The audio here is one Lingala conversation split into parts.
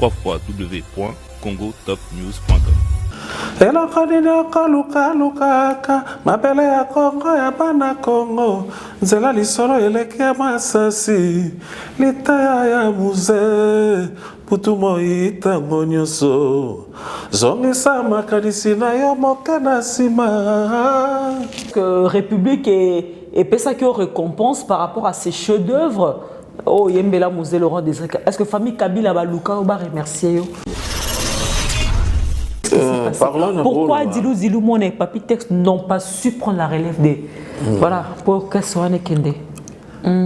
www.congotopnews.com. elokadina kalukaka mabele ya kongo ya bana kongo nzela lisolo eleki ya masasi litaya ya muze putu moi ntango nyonso zongisa makanisi na yo moke na nsima. République et pesa qui récompense par rapport à ces chefs-d'œuvre. Oh, Yembela Mouzé, Laurent Desiré. Est-ce que famille Kabila Baluka va remercier? Pourquoi Dilou Mon et Papi Texte n'ont pas su prendre la relève des... Voilà, pour que ce soit Nekende.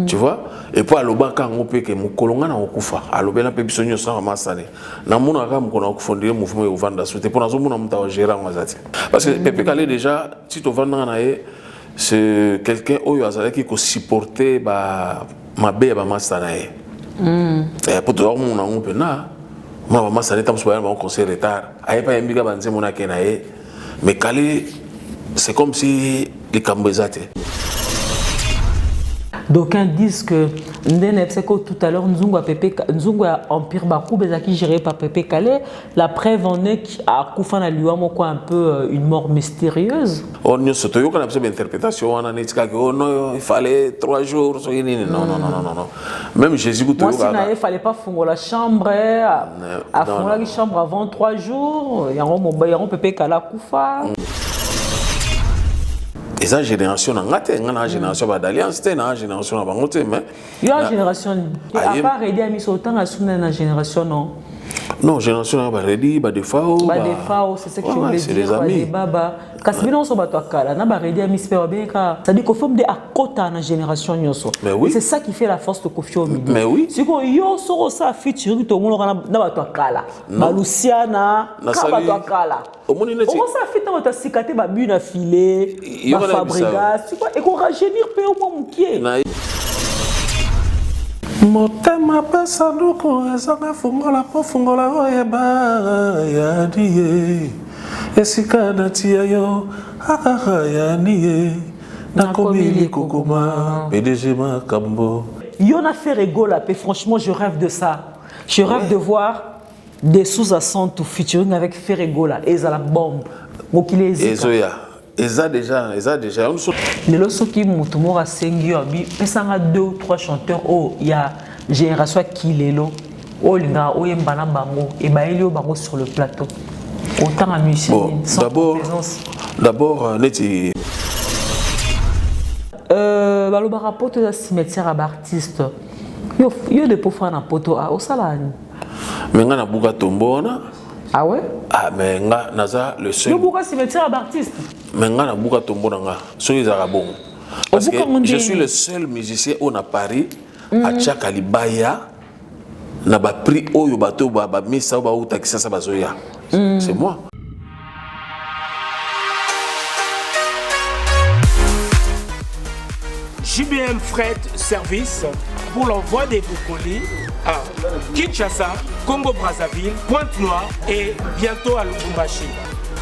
Tu vois? Et puis, aloba quand on peut que mon colonga na okufa, aloba na pepi sonyo sa masale. Na mona ka mko na okufondire mouvement yo vanda souté pour na zo mona mta gérer ngazati. Parce que Pepe Kale déjà, si tu vanda na ye, c'est quelqu'un oyo azala qui ko supporter ba mabe ba masana ye. Et pour toi mon na pe na ma masana tam soya ba conseil retard. Aye pa yembiga banze mona ke na ye. Mais Kale c'est comme si les Cambezate. D'aucuns disent que tout à l'heure Nzungu a Empire Bakou Bezaki géré par Pepe Kale. La preuve en est qu'à Koufana Luamo quoi un peu une mort mystérieuse. On y a eu une interprétation, on a dit qu'il fallait 3 jours. Non. Même Jésus il ne fallait pas fondre la chambre, à fondre la chambre avant 3 jours. Il y a un Pepe Kale à Koufa. Et ça, génération, une génération d'alliance, une génération de mais il y a une génération, à part aider à mis autant à soutenir la génération, non? Non, génération, Baredi, Badefao. Badefao, c'est ce que je voulais dire. C'est les amis. Baba. Kasbino so batwakala, na Baredi a mis Peobeka. Ça dit qu'on forme des akota na génération nyoso. Mais oui. C'est ça qui fait la force de Kofi Olomide. Mais oui. Si qu'on yo soro ça featuring to monde na batwakala. Ba Luciana, na batwakala. Comment ça fait dans ta cicatrice ba bu na filet, ba Fabregas, tu vois et qu'on rajeunir pe au moins mukie. Motema pesa luko ezanga fungola po fungola oyeba ya die esika natia yo ya nie nakomili kokoma PDG Makambo. Yo na fait rigola pe franchement je rêve de ça. Je rêve de voir des sous-accents tout featuring avec Ferregola et ça la bombe. Mokile Ezoya. Eza déjà. Les lorsqu'ils qui mutumo a sengi abi pesanga 2 ou 3 chanteurs oh il y a génération qui lelo oh linga oh yembana bango et ba elio bango sur le plateau. Autant à musicien sans présence. D'abord neti baloba rapporte de cimetière à artiste. Yo de pofana na poto a osalani. Menga na buka tombona. Ah ouais? Ah mais nga naza le seul. Yo buka cimetière à artiste. Mais nga na buka tombona nga so izaka bon. Parce que je suis le seul musicien au na Paris à Tchakalibaya na ba prix oyo bato ba misa ba uta kisasa bazoya. C'est moi. JBM Fret Service pour l'envoi des colis à Kinshasa, Congo-Brazzaville, Pointe-Noire et bientôt à Lubumbashi.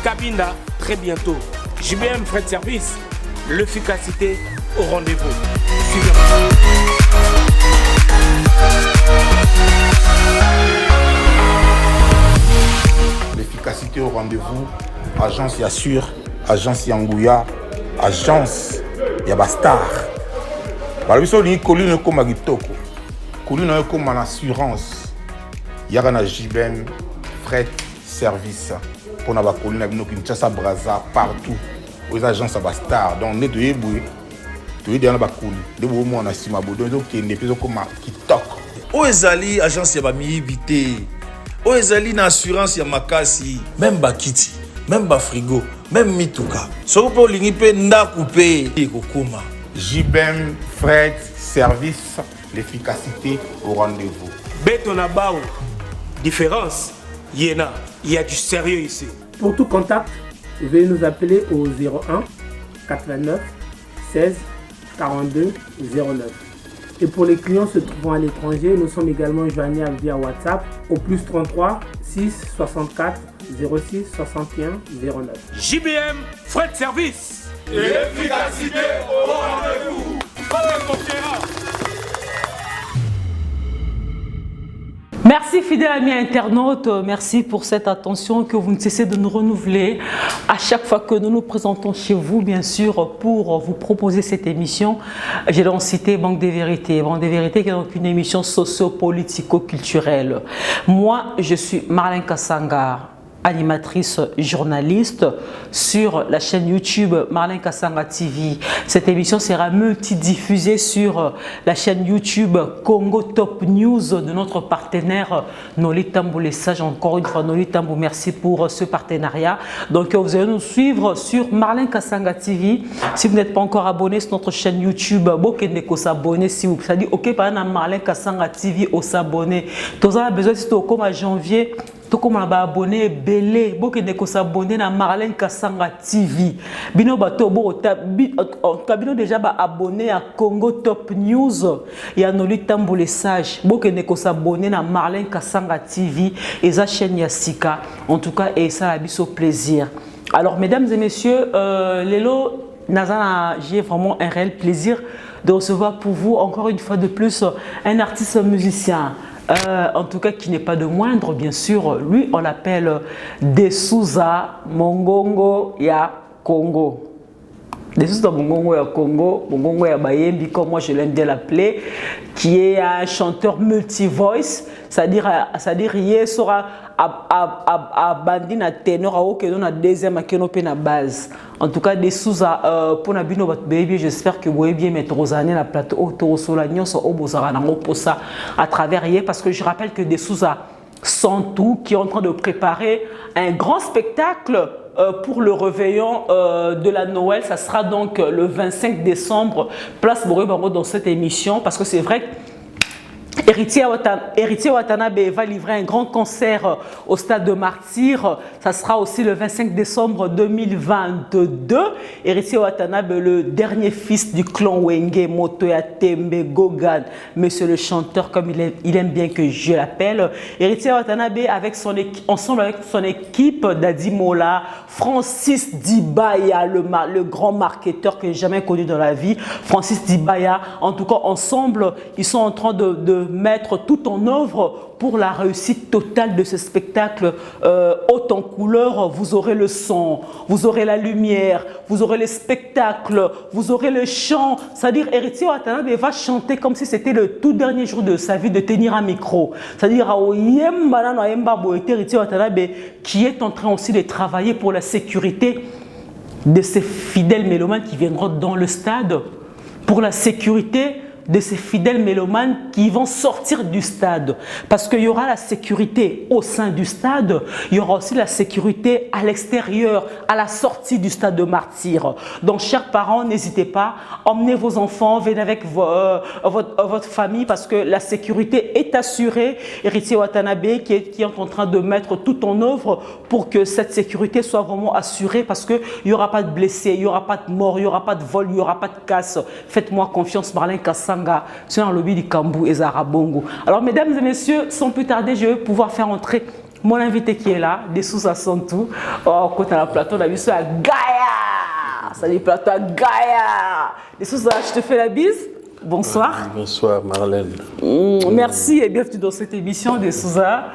Cabina, très bientôt. JBM Fret Service, l'efficacité au rendez-vous. Suivez-moi. L'efficacité au rendez-vous, agence Yassure, agence Yangouya, agence Yabastar. Balabiso ni colline comme Agitoko, colline comme en assurance. Yagana JBM Fret Service pour na ba colline abino Kinshasa Brazza partout aux agences Yabastar. Donc ne de yeboué, to yé dans ba colline. De bo mo na sima bodo donc qui ne peut comme Kitoko. O ezali agence ya ba miibité. O ezali na assurance ya makasi, même bakiti, même ba frigo, même mituka. Soko po lingi pe ndaku pe kokoma. JBM Fret Service, l'efficacité au rendez-vous. Betonabao, différence, Yéna, il y a du sérieux ici. Pour tout contact, veuillez nous appeler au 01 89 16 42 09. Et pour les clients se trouvant à l'étranger, nous sommes également joignables via WhatsApp au plus 33 6 64 06 61 09. JBM Fret Service. L'efficacité au rendez-vous. Merci fidèles amis internautes, merci pour cette attention que vous ne cessez de nous renouveler à chaque fois que nous nous présentons chez vous, bien sûr, pour vous proposer cette émission. J'ai donc cité Banque des Vérités. Banque des Vérités qui est donc une émission socio-politico-culturelle. Moi, je suis Marlène Kassanga, animatrice journaliste sur la chaîne YouTube Marlène Kassanga TV. Cette émission sera multidiffusée sur la chaîne YouTube Congo Top News de notre partenaire Noli Tambou Les Sages. Encore une fois, Noli Tambou, merci pour ce partenariat. Donc, vous allez nous suivre sur Marlène Kassanga TV. Si vous n'êtes pas encore abonné sur notre chaîne YouTube, vous pouvez s'abonner. Si vous savez, ok, par exemple, Marlène Kassanga TV, au s'abonner. Vous avez besoin, si comme à janvier, tout comme on a abonné belé beaucoup de s'abonner à Marlène Kassanga TV bino bato bino déjà abonné à Congo Top News et à Noli Tambou Les Sages beaucoup de s'abonner à Marlène Kassanga TV et sa chaîne Yassika en tout cas et ça a biso plaisir. Alors mesdames et messieurs, Lelo Nazana, j'ai vraiment un réel plaisir de recevoir pour vous encore une fois de plus un artiste musicien. En tout cas qui n'est pas de moindre, bien sûr, lui on l'appelle Desouza Mongongo ya Congo. Desouza Mongongo ya Congo, Mongongo ya Bayembi comme moi je l'aime bien l'appeler, qui est un chanteur multi-voice, c'est-à-dire il sera à bandi na ténor à aucun na deuxième à kenope na base. En tout cas Desouza pour na bino baby, j'espère que vous avez bien mettre aux années la plateau autour sur la nyonso au bozara na posa à travers hier parce que je rappelle que Desouza Santou qui est en train de préparer un grand spectacle pour le réveillon de la Noël. Ça sera donc le 25 décembre, place Bouré Bango dans cette émission parce que c'est vrai que Héritier Watanabe va livrer un grand concert au stade de Martyrs. Ça sera aussi le 25 décembre 2022. Héritier Watanabe, le dernier fils du clan Wenge, Motoya Tembe Gogan, monsieur le chanteur comme il aime bien que je l'appelle. Héritier Watanabe ensemble avec son équipe d'Adimola, Francis Dibaya, le grand marketeur que j'ai jamais connu dans la vie. Francis Dibaya, en tout cas ensemble, ils sont en train de mettre tout en œuvre pour la réussite totale de ce spectacle haute en couleur. Vous aurez le son, vous aurez la lumière, vous aurez les spectacles, vous aurez le chant. C'est-à-dire Héritier Watanabe va chanter comme si c'était le tout dernier jour de sa vie de tenir un micro. C'est-à-dire Héritier Watanabe qui est en train aussi de travailler pour la sécurité de ses fidèles mélomanes qui viendront dans le stade, pour la sécurité de ces fidèles mélomanes qui vont sortir du stade. Parce qu'il y aura la sécurité au sein du stade, il y aura aussi la sécurité à l'extérieur, à la sortie du stade de Martyrs. Donc, chers parents, n'hésitez pas, emmenez vos enfants, venez avec votre famille parce que la sécurité est assurée. Héritier Watanabe qui est en train de mettre tout en œuvre pour que cette sécurité soit vraiment assurée parce qu'il n'y aura pas de blessés, il n'y aura pas de morts, il n'y aura pas de vol, il n'y aura pas de casse. Faites-moi confiance, Marlène Kassanga. C'est dans le lobby du Kambou et Zarabongo. Alors, mesdames et messieurs, sans plus tarder, je vais pouvoir faire entrer mon invité qui est là, Desouza Santou. Oh, quand on a le plateau, on a vu ça à Gaïa. Salut, plateau à Gaïa. Desouza, je te fais la bise. Bonsoir. Bonsoir Marlène. Merci et bienvenue dans cette émission Desouza.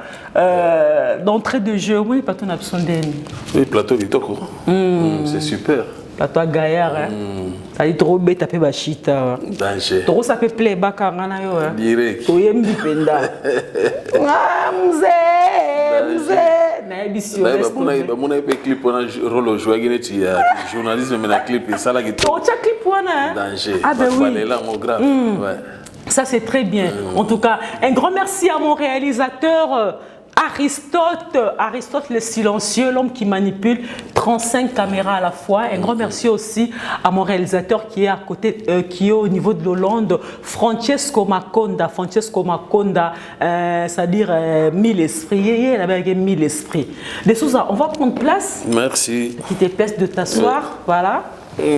D'entrée de jeu, oui, plateau Napsondène. Oui, plateau Vitoko. C'est super. Plateau à Gaïa. Ça dit trop bête, tapé bachita. Danger. Trop ça fait play back à Rana. Direct. Toyem du penda. Mzee. Naibisio. Mon clip on a rôle joué journalisme mais la clip et ça là qui. Oh, tu as clip on Danger. Ah ben oui. Là mon grave. Ouais. Ça c'est très bien. En tout cas, un grand merci à mon réalisateur. Aristote le silencieux, l'homme qui manipule 35 caméras à la fois. Un grand merci aussi à mon réalisateur qui est à côté, qui est au niveau de l'Hollande, Francesco Maconda, c'est-à-dire 1000 esprits. Il a 1000 esprits. Desouza, on va prendre place. Merci. Qui te plaise de t'asseoir, voilà.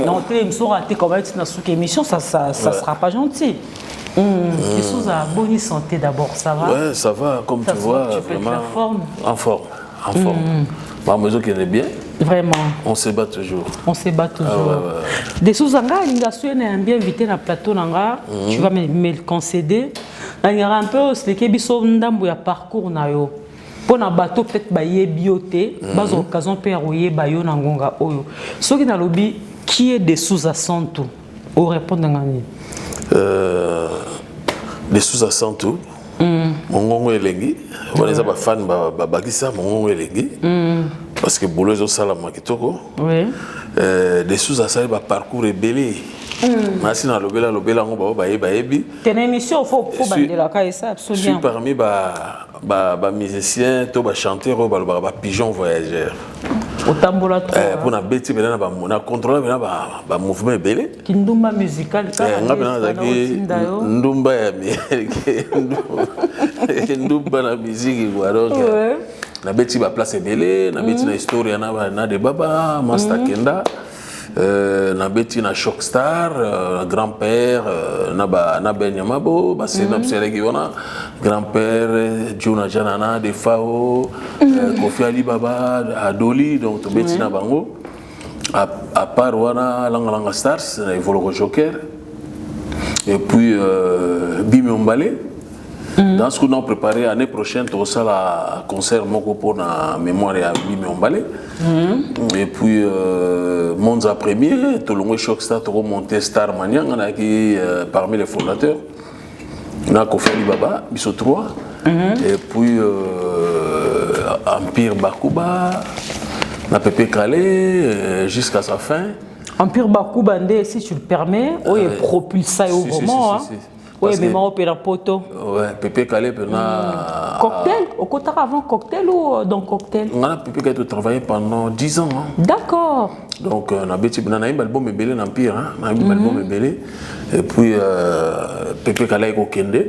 Non, tu me raté comme dans cette émission, ça sera pas gentil. Desouza, bonne santé d'abord, ça va? Ouais, ça va, comme tu vois, vraiment. En forme. Ma maison qui est bien. Vraiment. On se bat toujours. Desouza, il a bien invité dans le plateau, tu vas me le concéder. nangera un peu sleke biso ndambo ya parcours na yo pour na bateau peut-être baye bioté bas occasion pe royer bayo na ngonga oyo soki na lobi qui est des sous-accents tout au répondre ngani des sous-accents tout mongongo elengi on les a ba fan ba bakisa mongongo elengi parce que bolo zo sala makitoko oui des sous-accents ba parcours belé Merci na lobela ngo ba yebi. Ten émission faut bandela ka ça absolument. Je suis parmi ba musiciens, to ba chanteurs ba pigeon voyageur. Otambola trop. Pour na beti bena na contrôler bena ba mouvement belé. Kindumba musical ça. Ndumba ya ndumba na musique quoi donc. Na beti ba place belé, na beti na histoire na de baba, Master Kenda. Na beti na Shockstar, grand-père, na Benyamabo, c'est na Pselegiona, grand-père, Juna Janana, de Fao, Kofi Ali Baba, Adoli, donc to beti na bango. À part wana Langa Stars, na Evolo Joker, et puis Bimi Ombale. Dans ce qu'on a préparé l'année prochaine, tu as la concert Moko pour la mémoire à Bimi Ombale. Et puis Monza Premier, tu as Shockstar, tu as monté Star Maniang, qui parmi les fondateurs. On a Kofi Ali Baba, Bisso 3. Et puis Empire Bakuba, on a Pepe Calais, jusqu'à sa fin. Empire Bakuba, si tu le permets, il est propulsé au moment. Oui, mais moi, opéra poto. Ouais, Pepe Calais, pena. Cocktail? Au côté avant cocktail ou dans cocktail? On a Pepe Calais travaillé pendant 10 ans. D'accord. Donc, on a un album belé l'Empire, on a un album belé. Et puis, Pepe Calais au Kende,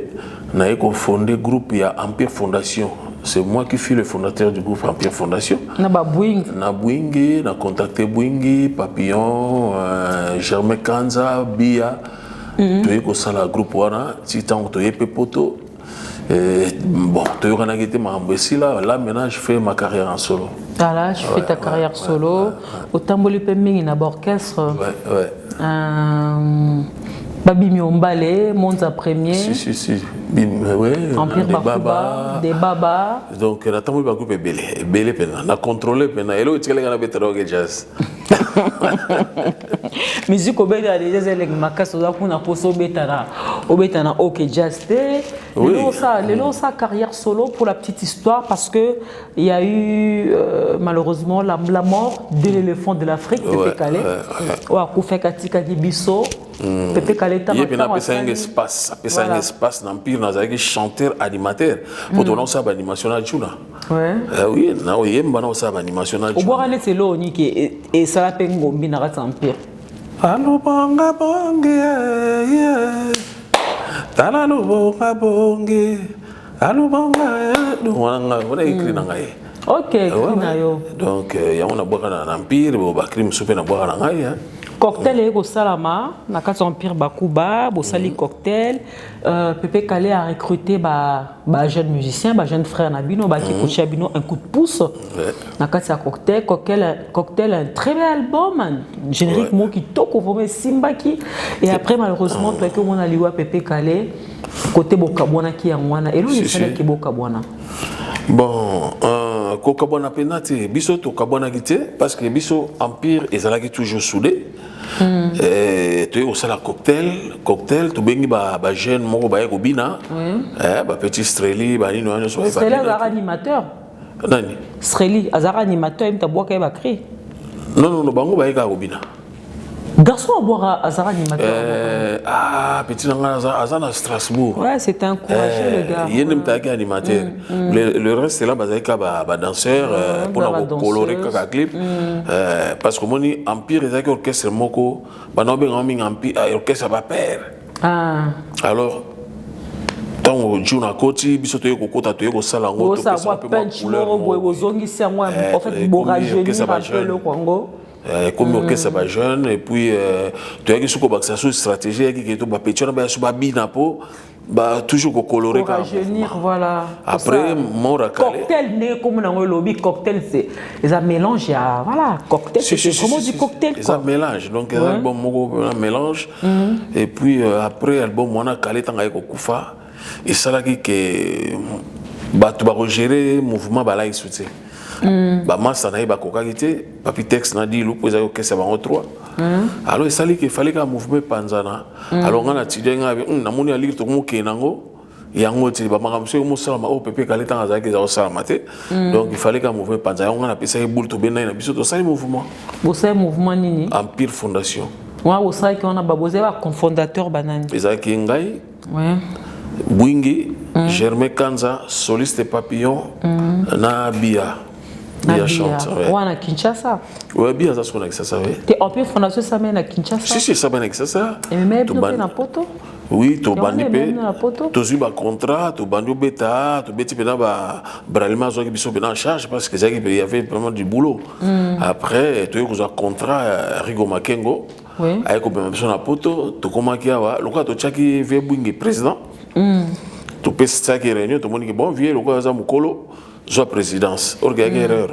on a fondé le groupe Empire Fondation. C'est moi qui suis le fondateur du groupe Empire Fondation. Na Bouing. Na Bouingi, on a contacté Bouingi, Papillon, Germain Kanza, Bia. Tu es au sein groupe wana titan tu es pepoto bon tu es organité ma imbécile là maintenant je fais ma carrière en solo. Ah là je fais ta carrière solo au tamboli peming na orchestre. Ouais. Babi Ombale, Monza Premier. Si. Ouais. Empire Bakuba, des Baba. Donc la tamboli groupe est belé pena. Na contrôler pena. Hello tu es là betro jazz. Musique au beta déjà c'est les makas au zakun a poso betana au betana ok jazz le sa carrière solo pour la petite histoire parce que il y a eu malheureusement la mort de l'éléphant de l'Afrique Pepe Calais ou a Koufé Katika Gibiso Pepe Calais il y a un espace dans Empire dans chanteur animateur pour donner ça animation à Juna. Oui, na oyemba na ça animation à Juna. Au boire c'est l'eau ni et ça la peine ngombi na rata Empire. Allo banga bonge tala lo bonga bonge allo banga on a écrit na ngai. OK, écrit na yo. Donc ya on a boka na Empire bo bakri msupe na boka na ngai. Cocktail et Salama, na kati Empire Bakuba, Bosali Cocktail, Pepe Calais a recruté ba jeune musicien, ba jeune frère Nabino, ba qui coachait Abino un coup de pouce. Na kati Cocktail un très bel album, un générique mot qui toque au premier Simbaki et après malheureusement toi que on a liwa Pepe Calais côté Bokabwana qui en wana et lui il savait que Bokabwana. Bon, Kokabwana penati, biso to kabwana gité parce que biso Empire ezalaki toujours soudé. Tu es au sala cocktail, tu bengi ba jeune moko ba ekobina. Ba petit Streli, ba nino wana so ba. Streli azara animateur. Nani? Streli azara animateur imta boka e ba créer. Non, bango ba eka kobina. Garçon à boire Azara animateur. Petit Azana Strasbourg. Ouais, c'était un courageux le gars. Il y a un petit animateur. Le reste c'est là, bah danseur pour nous colorer quelques clips. Parce que mon Empire est un orchestre moko, bah non ben Empire orchestre va perdre. Alors tant Juna Koti, bisoto yoko kota to yoko sala ngo to pesa un peu moins couleur. Bozongisi yango en fait borajeunir un peu le Congo. Comme orchestre ba jeune et puis tu as qui une stratégie qui est ba petit ba so ba binapo ba toujours colorer pour rajeunir voilà après mon cocktail né comme dans le lobby cocktail c'est un mélange voilà cocktail c'est comment du cocktail quoi ça mélange donc album un mélange et puis après album on a calé tanga ko kufa et ça là que bato ba gérer mouvement ba là soutien ba massa na ba kokalité papi texte na dit lu poza que ça va en 3 alors ça qu'il fallait que mouvement panzana alors on a tidinga na moni ali to mo kenango yango ti ba makamso mo salama o pepe kaleta ngazaki za salama te donc il fallait que mouvement panzana on a pesa boule to bena na biso to ça mouvement bo ça mouvement nini Empire Fondation wa o ça qu'on a babosé ba cofondateur banani ezaki ngai ouais Bwingi Germain Kanza soliste papillon na Bia chante wana Kinshasa ouais Bia ça sonne ça ça ouais te Empire Fondation ça mène à Kinshasa si ça mène à ça et même na poto oui to bandi pe to zu ba contrat to bandi beta to beti pena ba bralima zo ki biso pena en charge parce que il y avait vraiment du boulot après to yo ko contrat Rigo Makengo oui ay ko pena biso na poto to komaki awa lokwa to chaki ve Bwingi président to pesa ki réunion to moni ki bon vieux lokwa za mukolo zo présidence organe erreur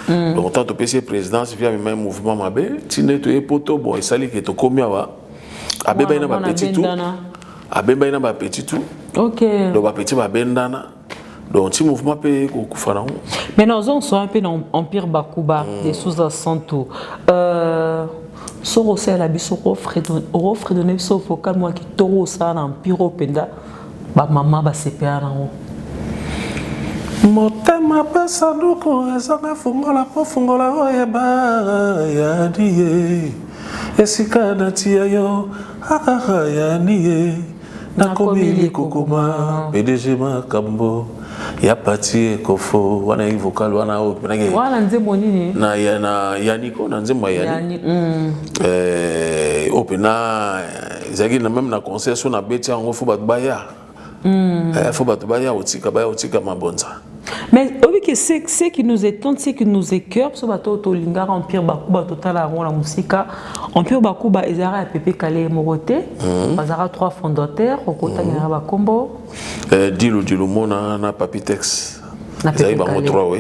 donc tant to pesa présidence via même mouvement mabe tine to e poto bon esali ke to komia wa abeba ina ba petit tout abeba ina ba petit tout OK donc ba petit ba bendana donc ti mouvement pe ko kufana maintenant on sont un peu dans Empire Bakuba des sous-assanto soro c'est la biso offre donner biso vocal moi qui toro ça na Empire Openda ba maman ba CPA na motema pesa ndoko ezanga fungola po fungola oyeba ya die esika na tia yo ya nie na komili kokoma PDG makambo ya pati kofo wana vocal wana o penage wana nzembo nini na yaniko na nzembo yani opena zaki na même na concert so na beti yango fo bat baya faut battre baya otika mabonza. Mais oui que c'est qui nous étonne, c'est qui nous écœure parce que bateau to lingara Empire Bakuba total à la musique Empire Bakuba ezara à Pepe Kale Moroté bazara 3 fondateurs au kota ngara ba kombo dilu mona na Papitex ezali bango 3 oui.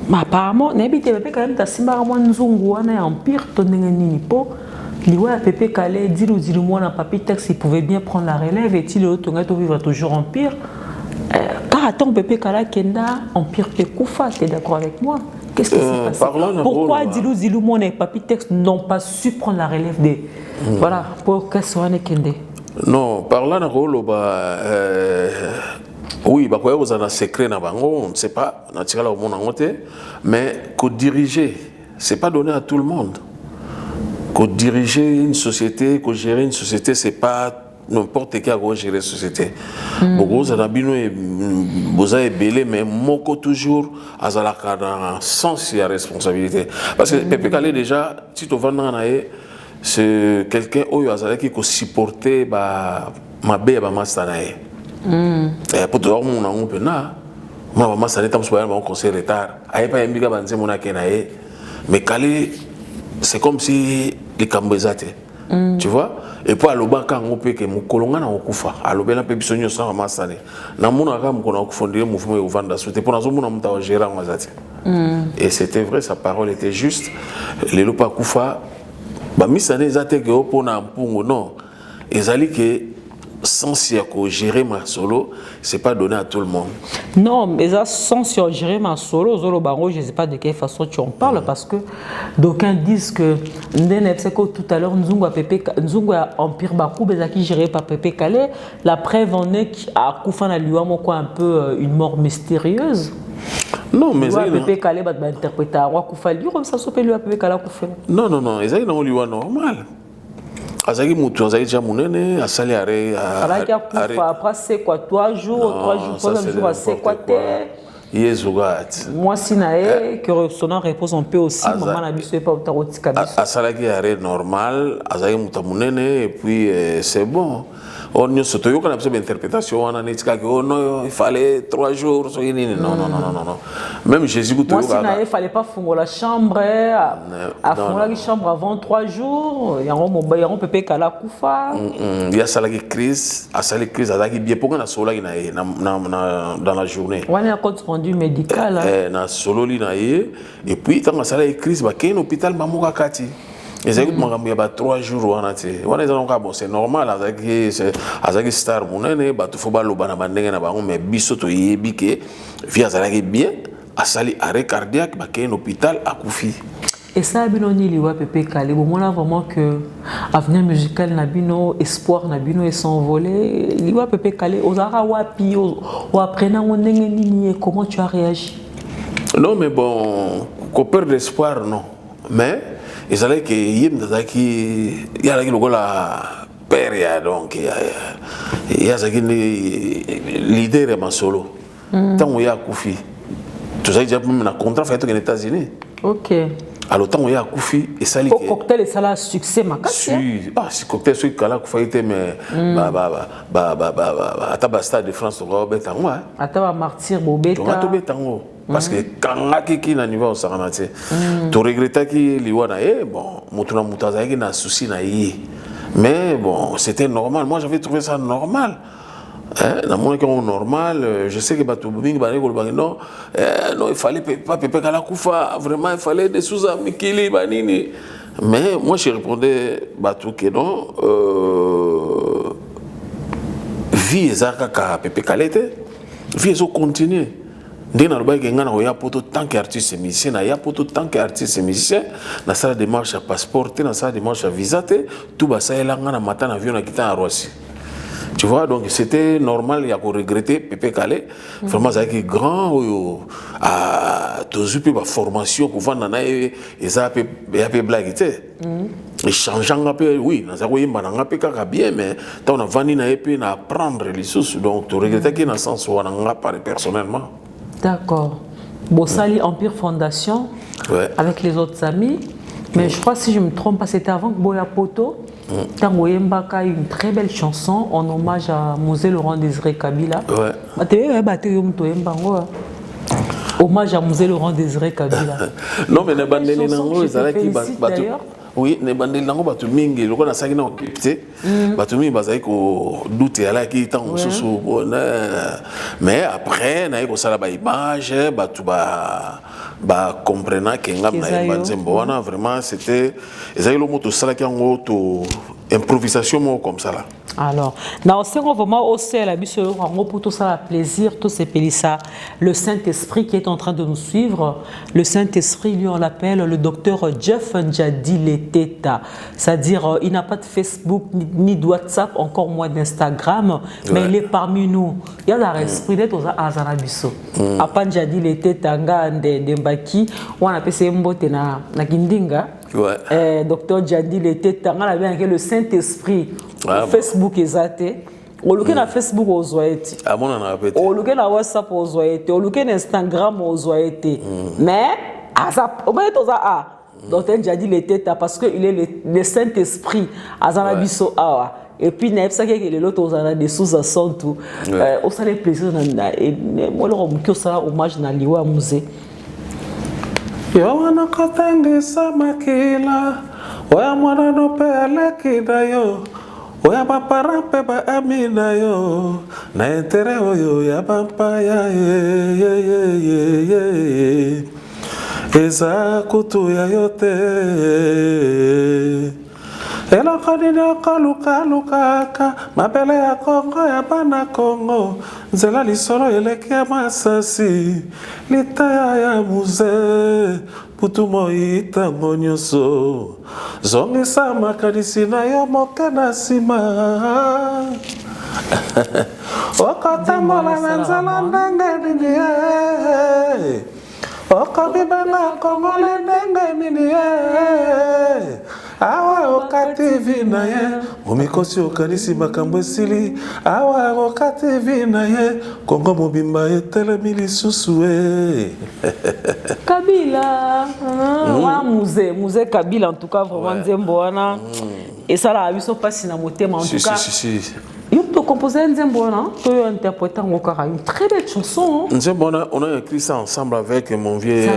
Mais apparemment n'habite Pepe Kale ta simba mo nzungu wana Empire to ndenge nini po liwa Pepe Kale dilu mona Papitex il pouvait bien prendre la relève et il autre to vivre toujours Empire. Car attends, Pepe Kala Kenda, Empire Pekoufa, tu es d'accord avec moi? Qu'est-ce qui s'est passé? Pourquoi Dilou Mon et Papitex n'ont pas su prendre la relève des... Voilà, pour qu'est-ce soit Kende? Non, par là, oui, bah quoi, vous avez un secret na bango, on ne sait pas, on a tiré au monde en côté, mais que diriger, c'est pas donné à tout le monde. Que diriger une société, que gérer une société, c'est pas n'importe qui a gérer la société. Beaucoup vous avez belé, mais moko toujours à la sens et la responsabilité. Parce que Pepe Kale déjà, si tu vas dans c'est quelqu'un qui peut supporter ma bé ma sanae. Pour tout le monde on peut na, ma sanae tam soir mon conseil retard. Aïe pas embiga banze mona kenae. Mais Kale c'est comme si les cambezate. Tu vois? Et puis alobaka ngope ke mukolonga na okufa alobela pe bisonyo sa masane na mona ka mukona okufondire mouvement Uvanda Soute pour nazo mona mutawa gérant ngazati et c'était vrai, sa parole était juste lelo pa kufa ba misane zate ke opona mpungo non ezali ke sans gérer ma solo, c'est pas donné à tout le monde. Non, mais ça, sans gérer ma solo, Zolo Bango, je ne sais pas de quelle façon tu en parles, parce que d'aucuns disent que tout à l'heure, Nzungu a Empire Bakou, qui géré par Pepe Kale. La preuve en est qu'à Koufana lui un peu une mort mystérieuse. Non, mais ça Pepe Kale va interpréter à Koufa lui comme ça s'appelle lui à Pepe Kale Koufé. Non, ils ont lui normal. Azaki mutu azaki déjà munene asali arrêt après c'est quoi 3 jours 3 jours c'est quoi moi si nae que son repose un peu aussi maman na biso pas tarotika biso asalaki arrêt normal azaki mutu munene et puis c'est bon on ne se toyo kana une interprétation on a dit que non il fallait 3 jours non même Jésus moi si nae il fallait pas fondre la chambre à fondre la chambre avant 3 jours il y a un Pepe Kala Koufa il y a salaki crise asali crise azaki bien pour na solo dans la journée on a compte rendu médical na solo li na et puis tant asali crise ba ken hôpital mamuka kati ils écoutent makambo ya ba 3 jours wana te wana ezalon ka bon c'est normal azaki star monene bato fo baloba na bandenge na bango mais biso to yebi ke vie azalaki bien asali arrêt cardiaque bakei na hôpital akufi. Et ça, Binoni Liwa Pepe Kale, bon, on a vraiment que avenir musical Nabino, espoir Nabino est s'envoler. Liwa Pepe Kale, Ozara Wapi, ou apprenant comment tu as réagi? Non, mais bon, qu'on perd d'espoir, non. Mais, il fallait que Yim Dazaki, il y a la période, donc, il y a l'idée de ma solo. Tant où il y a Koufi, tout ça, il y a même un contrat fait aux États-Unis. Ok. Alors, tant où il y a Koufi, et ça, le cocktail et ça, là, succès, ma casse. Ah, si cocktail, celui qui a Koufi, mais, à Stade de France, tu vas être en moi. À ta martyr, Bobeta. Tu vas être en haut. Parce que quand on a quelqu'un à niveau, ça va être. Tu regrettes qu'il y ait, bon, Moutuna Moutazaki n'a souci, mais bon, c'était normal. Moi, j'avais trouvé ça normal. Dans mon cas normal, je sais que non, il fallait pas Pepe Kala Koufa, vraiment il fallait des sous-amis Kili Banini. Mais moi je répondais Batou que non, vie ezaka Pepe Kala vie ezo continuer. Dès na loba ngana oya poto tant qu'artiste et musicien, na ya poto tant qu'artiste et musicien, na sala démarche à passeport, na sala démarche à visa, tout ba ça elanga na matin avion na kita à Roissy. Tu vois, donc c'était normal, il y a qu'on regrettait Pepe Kale. Vraiment, c'est grand, tous la formation qu'on va dans et ça a peu blague. Et changeant un peu, oui, nous avons un peu bien, mais on a vanni na épée à apprendre les sources. Donc, tu regrettes qu'il y a un sens où on a parlé personnellement. D'accord. Bossali Empire Fondation, avec les autres amis. Mais je crois que si je ne me trompe pas, c'était avant que Boya Poto. Tango Yembaka, une très belle chanson en hommage à Mosé Laurent Désiré Kabila. Hommage à Mosé Laurent Désiré Kabila. Non, mais les bandeli nango, ils allaient qui oui, les bandeli nango batu mingi, le qu'on a sagina au pipte, batu mingi bazai ko doute ala qui tango sous mais après na yeko sala ba image, batu ba comprenant que ngam na banzembo wana vraiment c'était ezali moto sala ki ngo to improvisation comme ça là. Alors, dans ce moment au ciel, pour tout ça, plaisir, tout c'est ça. Le Saint-Esprit qui est en train de nous suivre, le Saint-Esprit, lui, on l'appelle le docteur Jeff Ndjadi Leteta. C'est-à-dire, il n'a pas de Facebook, ni de WhatsApp, encore moins d'Instagram, mais il est parmi nous. Il y a l'esprit d'être aux Azanabiso. Apa Ndjadi Leteta, Ndembaki, on appelle ça Mbote na Gindinga. Docteur Ndjadi Leteta, on a bien le Saint-Esprit. Facebook ezate oluke na Facebook ozoete amona na répéter oluke na WhatsApp ozoete oluke na Instagram ozoete mais azap obeto za Docteur Ndjadi Leteta parce que il est le Saint-Esprit azana biso awa et puis na ça que les autres ozana des sous sont tout au ça les plaisir na et moi le romki ça hommage na liwa musée yo wana katenge samakila oya mwana no pele kidayo oya papara pepa amina yo na entere oyo ya papa ya eza kutu ya yote ela kadina kalukaka mapele ya Kongo ya bana Kongo nzela lisolo eleke ya masasi litaya ya muze putu moita ngonyoso zongisa makanisi na yo moke na nsima okotambola na nzela ndenge nini okobibanga kongole ndenge nini awa okati vi na ye omikosi okanisi makambo esili awa okati vi na ye Kongo mobimba etelemi lisusu Kabila musée Kabila en tout cas vraiment nzembo wana et ça là biso passe na motema en tout cas il peut composer un nzembo wana peut interpréter une très belle chanson nzembo on a écrit ça ensemble avec mon vieux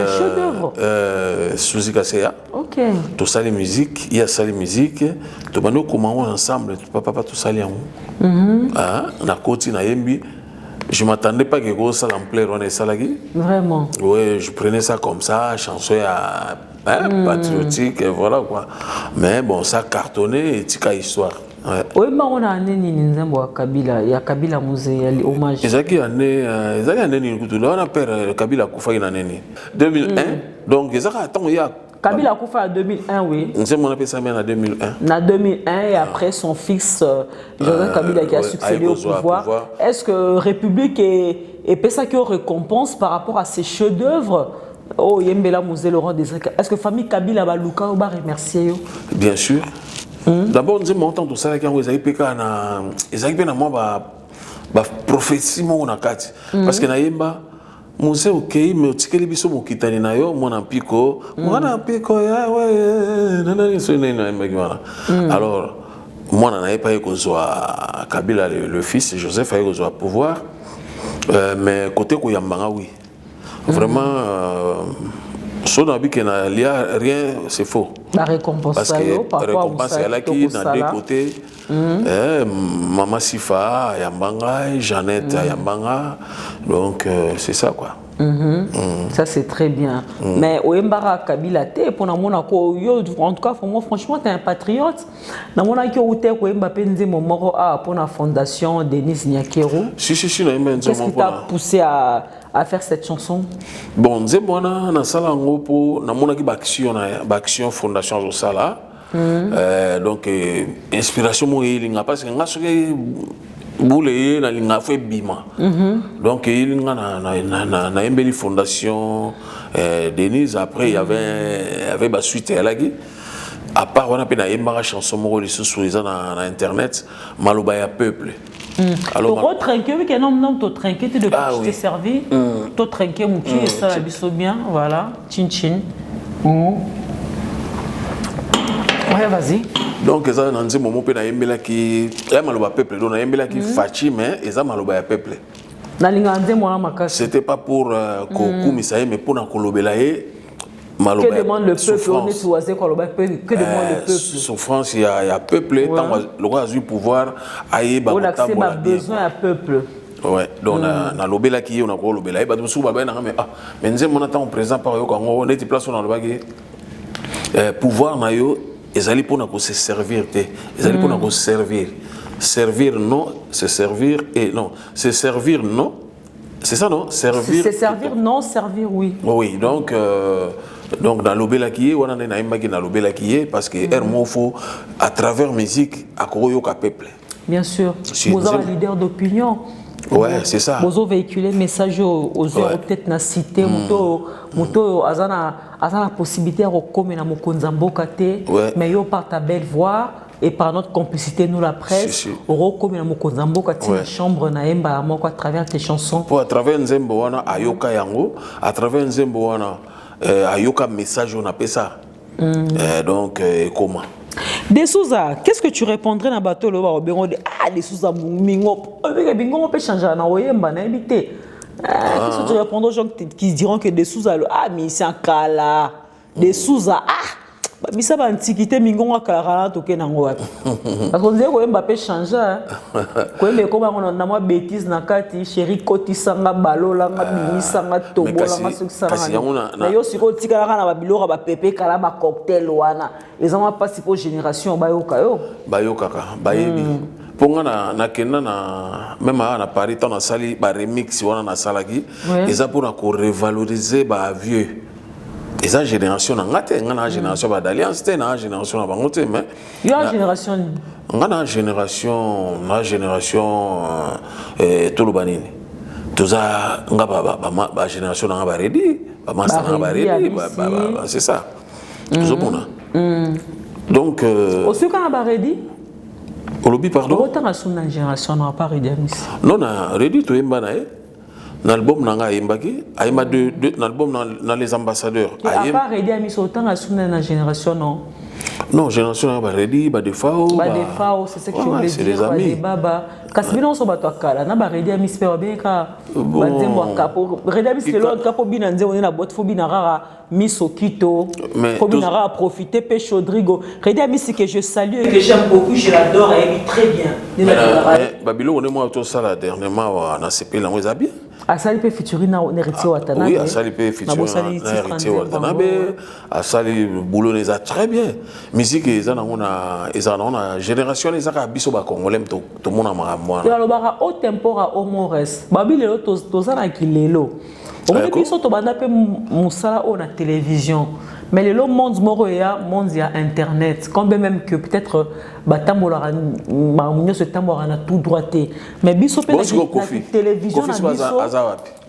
Suzy Kaseya. OK tout ça les musiques il y a ça les musiques to bano comment ensemble papa tout ça liango na koti na yembi Je ne m'attendais pas que ça l'ampleur on est salagi. Vraiment. Oui, je prenais ça comme ça, chanson patriotique, et voilà quoi. Mais bon, ça cartonnait et tika histoire. Oui, mais on a un nzembo à Kabila, il y a Kabila Musée, il y a hommage. Ezaki année ni kutu on a père Kabila Koufa en année 2001. Donc ezaka attends il y a Kabila Koufa en 2001, oui. On sait mon appelle ça en 2001. En 2001 et après son fils Joseph Kabila qui a succédé au pouvoir. Est-ce que République est ça qui récompense par rapport à ses chefs-d'œuvre? Oh, Yembela Musée Laurent Desaka. Est-ce que famille Kabila Baluka va remercier? Bien sûr. D'abord, nous avons entendu ça quand ils avaient na moi prophétie mon akati parce que na yemba musée OK mais tikeli biso mokitani na yo mwana mpiko ya ouais nana so nena mbagwana. Alors moi na pas ekozwa Kabila le fils Joseph a ekozwa pouvoir mais côté ko yambanga oui. Vraiment so na bi que na lia rien c'est faux. La récompense parce que récompense elle a qui dans deux côtés. Maman Sifa Yambanga, Jeannette Yambanga, donc c'est ça quoi. Ça c'est très bien. Mais Oembara Kabila te pour Namonako, en tout cas pour moi franchement tu es un patriote. Namonaki Oute Oemba Penze Momoro a pour la fondation Denis Nyakero. Si qu'est-ce qui t'a poussé à faire cette chanson? Bon, Nzemona na sala ngopo namonaki baction fondation zo sala. Donc inspiration mo ilinga parce que ngasoke boule na linga fait bima. Donc ilinga na embeli fondation Denise après il y avait ba suite à la guy. À part on a na embara chanson mo les sous na internet maloba ya peuple. Alors trinquer oui que non to trinquer tu de te servir. To trinquer mouki et ça la biso bien voilà chin chin. Ouais, vas-y. Donc, ça a un moment où il y a un peuple, donc il y a un Fachi, mais il y a un peuple. C'était pas pour Koumisa, mais pour Nakolobelaye. Que demande le peuple? On est choisi quoi le peuple? Que demande le peuple? Souffrance, il y a peuple, tant le roi a eu pouvoir, aïe, on a besoin à peuple. Ouais, donc na lobela qui on a quoi lobela, bah tout ça, mais nous on attend présent par eux quand on est place dans le bagage. Pouvoir na yo ils allaient pour nous se servir, ils allaient pour nous servir. Servir non, se servir et non. Se servir non, c'est ça non? Servir. Se servir non, servir oui. Oui, donc dans l'obéla qui est, on a une image dans l'obéla qui est parce que faut à travers musique à Koroyo ka peuple. Bien sûr. Vous êtes un leader d'opinion. Ouais, c'est ça. Vous avez véhiculé message aux heures peut-être na cité moto azana la possibilité de recommencer na mokonzamboka te mais yo par ta belle voix et par notre complicité nous la presse recommencer na mokonzamboka te la chambre na emba la moko à travers tes chansons pour à travers nzembo wana ayoka yango à travers nzembo wana ayoka message on appelle ça donc comment De Souza, qu'est-ce que tu répondrais dans bateau le baron de De Souza mingo bingo peut changer na oyemba na habité. Qu'est-ce que tu répondrais aux gens qui diront que De Souza mais c'est un kala De Souza mais ça va antiquité mingo akala to ke nango wapi. Parce qu'on dit que oyemba peut changer. Ko me ko ba na moi bêtise na kati chéri koti sanga balola nga binisa nga tobola nga sukisanga. Na yo siko tika na ba bilora ba pepe kala ba cocktail wana. Les gens pas si pour génération bayoka yo. Bayoka ka bayebi. Ponga na kenda na même à Paris tant na sali ba remix wana na salaki. Eza pour na ko revaloriser ba vieux. Et ça génération na génération ba d'alliance té na génération na bangote mais il y a génération na génération tout le banini toza nga ba génération na ba ready ba master na ba ready c'est ça tout bon donc aussi quand ba ready olobi pardon autant na son génération na pas ready non na ready to yemba na l'album nanga yembaki ayema deux album dans les ambassadeurs a pas ready ami autant na son génération non Non, génération ba Redi, ba Defao. Ba Defao, c'est ce que tu voulais dire. C'est des amis. Baba. Kasibino so bato akala na ba Redi ami spero bien ka. Ba nzembo akapo. Redi ami spero akapo bina nzembo na boîte fo bina rara misokito. Fo bina rara profiter pe Chaudrigo. Redi ami c'est que je salue et que j'aime beaucoup, je l'adore et il très bien. Babilo on est moi tout ça là dernièrement na CP la moi bien. Asali pe featuring na héritier Watanabe. Oui, Asali pe featuring na héritier Watanabe. Asali boulot les a très bien. Musique ils en a génération les a biso ba congolais to mona mara. Ya lobara au tempora au mores. Babi lelo tozana kilelo. On biso to banda pe musala on na télévision. Mais le monde monde il y a internet. Quand même que peut-être batambola ce tambola na tout droité. Mais biso pe la télévision na biso.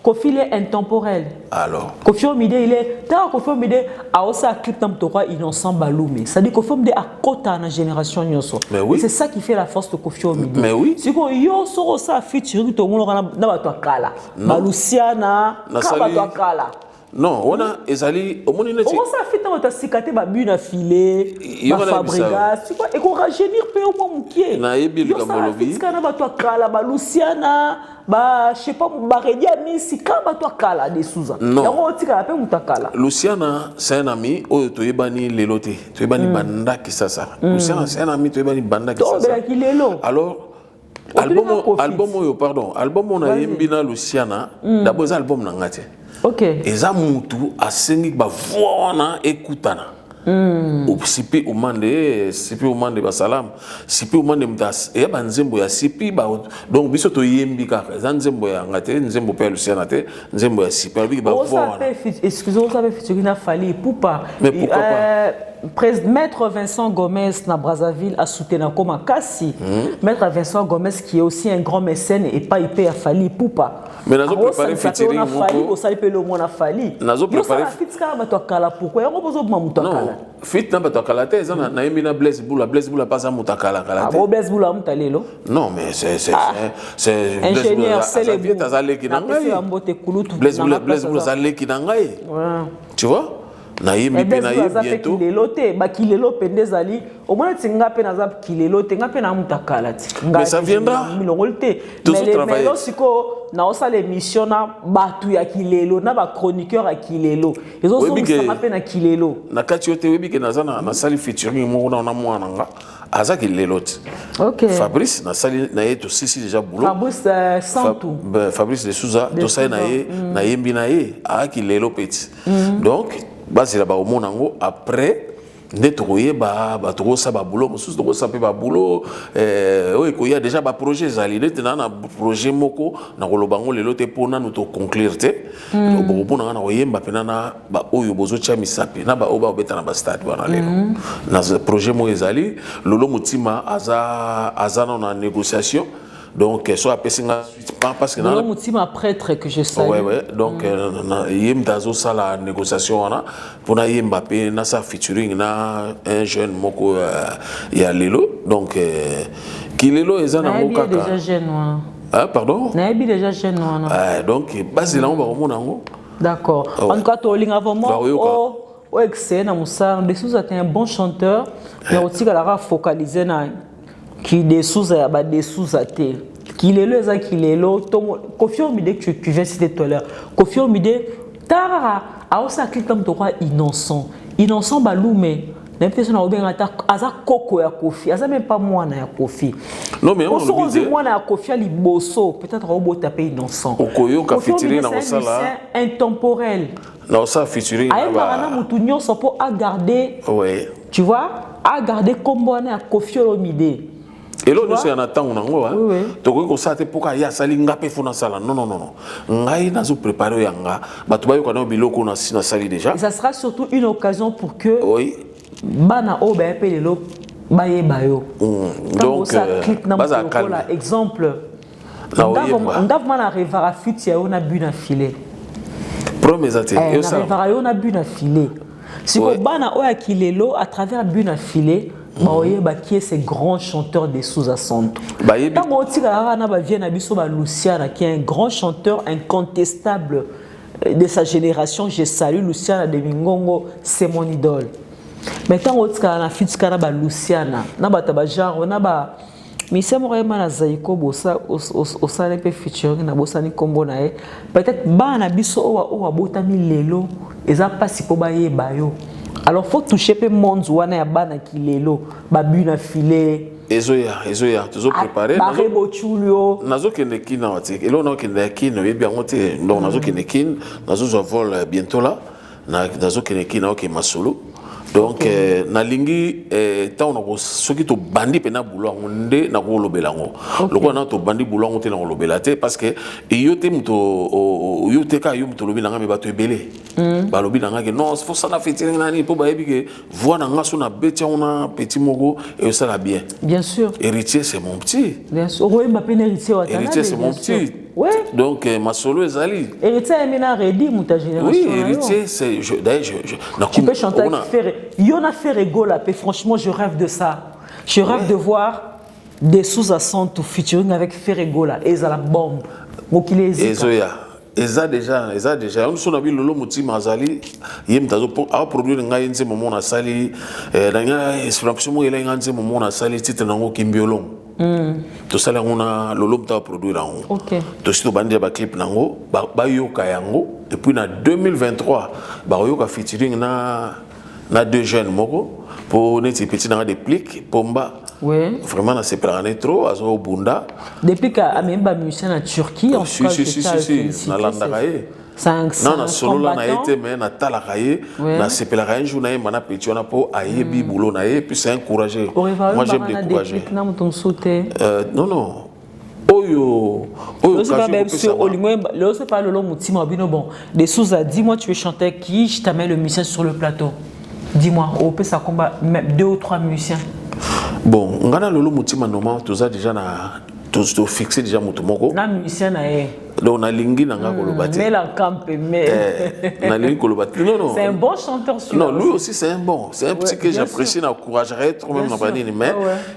Kofi est intemporel. Alors. Kofi Omide il est Kofi Omide a aussi un clip tam tokwa innocent Baloumé. Ça dit Kofi Omide a kota na génération nyoso. Mais oui. C'est ça qui fait la force de Kofi Omide. Mais oui. Si ko yo soro ça featuring to mono na bato akala. Baluciana, ka bato akala. Non, on a ezali au monde comment ça fait tant ta cicaté ba bune filé ba Fabregas tu vois et qu'on rajeunir pe au moins mukie na yebi le kamolobi kana ba to kala ba Luciana ba je sais pas ba Redia Misi ka ba to kala de Souza yango tika pe mutakala Luciana c'est un ami o to yebani lelote to yebani banda ki sasa Luciana c'est un ami to yebani banda ki sasa alors album on a yembina Luciana d'abord album na ngate. Ok. Eza mutu asengi ba voana ekutana. Sipi umande basalam, sipi umande mtas e ba nzembo ya sipi ba donc biso to yembi kaka. Eza nzembo ya ngate, nzembo pe Luciana te, nzembo ya sipi bi ba voana. Excusez-moi, ça fait featuring na Fali Poupa. Mais pourquoi pas? Maître Vincent Gomez na Brazzaville a soutenu comme Kassi. Maître Vincent Gomez qui est aussi un grand mécène et pas hyper à Fali Poupa. Mais nous avons préparé featuring au salipé le mona Fali. Nous avons préparé pourquoi on pose non, fit na bato kala te ça na yembi na Blaise Boula pas à mutakala kala te. Ah Blaise Boula mutalelo. Non mais c'est ingénieur célèbre. Blaise Boula zaleki na ngai. Tu vois? Na yembi pe na yembi bientôt. Kilelote ba kilelo pendezali au moins tinga pe na zap kilelote nga pe na mutakala ti. Mais ça viendra. Mais les siko na osa l'émission na batu ya kilelo na ba chroniqueur ya kilelo. Ils ont ça pe na kilelo. Na kati yote webi ke na zana na sali featuring mo na mwana nga. Aza kilelote. OK. Fabrice na sali na yeto sisi déjà boulot. Fabrice sans tout. Fabrice de Souza to sai na yembi na ye a kilelo petit. Donc basi la ba omonango après netoye ba toko sa ba boulot mususu toko sa pe ba boulot ko ya déjà ba projet zali netena na projet moko na kolobango lelo te pona nous to conclure te bo pona na oyemba pena na ba oyo bozo cha misapi na ba oba obeta na ba stade wana lelo na projet mo ezali lolo mutima aza na négociation. Donc soit pesinga parce que non mutima prêtre que je sais. Ouais donc yem dazo ça la négociation wana pour na yemba pe na sa featuring na un jeune moko ya lelo donc kilelo ezana moko kaka déjà jeune wana. Ah pardon? Na yebi déjà jeune wana. Donc basi la on va remonango. D'accord. En tout cas to linga vraiment o excellent na musa de Souza est un bon chanteur mais aussi qu'il a focalisé na qui des sous à bas des sous à terre qui les le qui les lo Kofi Omide que tu viens citer tout à l'heure Kofi Omide tara a aussi clip comme toi innocent Baloumé même personne n'a bien attaque aza koko ya Kofi aza même pas moi na ya Kofi non mais on dit moi na Kofi ali bosso peut-être robot taper innocent okoyo ka featuring na osala intemporel na osa featuring na ba mutu nyonso po a garder tu vois a garder combo na Kofi Omide. Et là, nous sommes en attente. Donc, ça te pourquoi il y a ça linga pe fona sala. Non. Ngai na zo préparer yanga. Batubayo kana biloko na sali déjà. Ça sera surtout une occasion pour que bana o ba pelelo baye bayo. Donc baza calme. Exemple. On doit mana revara futi on a bu na filet. Promets à te. Et ça on a bu na filet. Si ko bana o ya kilelo à travers bu na filet. Qui est ce grand chanteur des sous-assantes. Luciana qui est un grand chanteur incontestable de sa génération. Je salue Luciana de Mingongo, c'est mon idole. Mais tant que na fit kana ba Luciana na ba taba genre na ba Misia Morema na Zaiko bossa au salé pe featuring na bossa ni kombo na e peut-être ba na biso o botami lelo eza pasi po ba yeba yo. Alors faut toucher pe monde wana ya bana ki lelo ba bu na filet ezoya toujours préparé nazo kende kina wati elo na kende kina yebi ngote donc nazo kende kina nazo vol bientôt là nazo kende kina OK masolo donc na lingi tant on soki to bandi pe na bulo nde na ko lobela ngo lokwa na to bandi bulo ngo te na lobela te parce que yote muto yote ka yo muto lobela ngame bato ebele ba lobela ngake non faut ça na fêter nani po ba yebi que voix na ngaso na betia on a petit mogo et ça la bien sûr héritier c'est mon petit bien sûr oui ma peine héritier héritier c'est mon petit ouais donc ma solo ezali héritier emena ready muta génération oui héritier c'est d'ailleurs tu peux chanter Yona fait rigolo franchement je rêve de ça. Je rêve de voir des sous-accents tout featuring avec Ferregola et ça la bombe. Eza déjà on son abi lolo muti mazali yem tazo a produire nga yenze moment na sali danya expression mo yelenga nze moment na sali titre nango kimbiolong to sala ngona lolo mta produire nango OK to sito bandi ba clip nango ba yoka yango et puis na 2023 ba yoka featuring na deux jeunes moko pour neti petit dans des pliques pomba vraiment na séparé trop azo bunda depuis qu'à même ba musicien en Turquie en si na landakaye non na solo la na été mais na talakaye na séparé un jour na mana petit on a po ayebi boulot na et puis c'est encouragé moi j'aime décourager non Oyo c'est pas le long mutima bino bon des sous à dis-moi tu veux chanter qui je t'amène le musicien sur le plateau. Dis-moi, on peut ça combat même 2 ou 3 musiciens. Bon, on a le mutima normal, tout ça déjà na tout fixé déjà mutomoko. Na musicien na e. Donc na lingi na nga kolobati. Mais la campe mais. Na lingi kolobati. Non. C'est un bon chanteur sur. Non, lui aussi c'est un bon. C'est un petit que j'apprécie, na encouragerais trop même na banini mais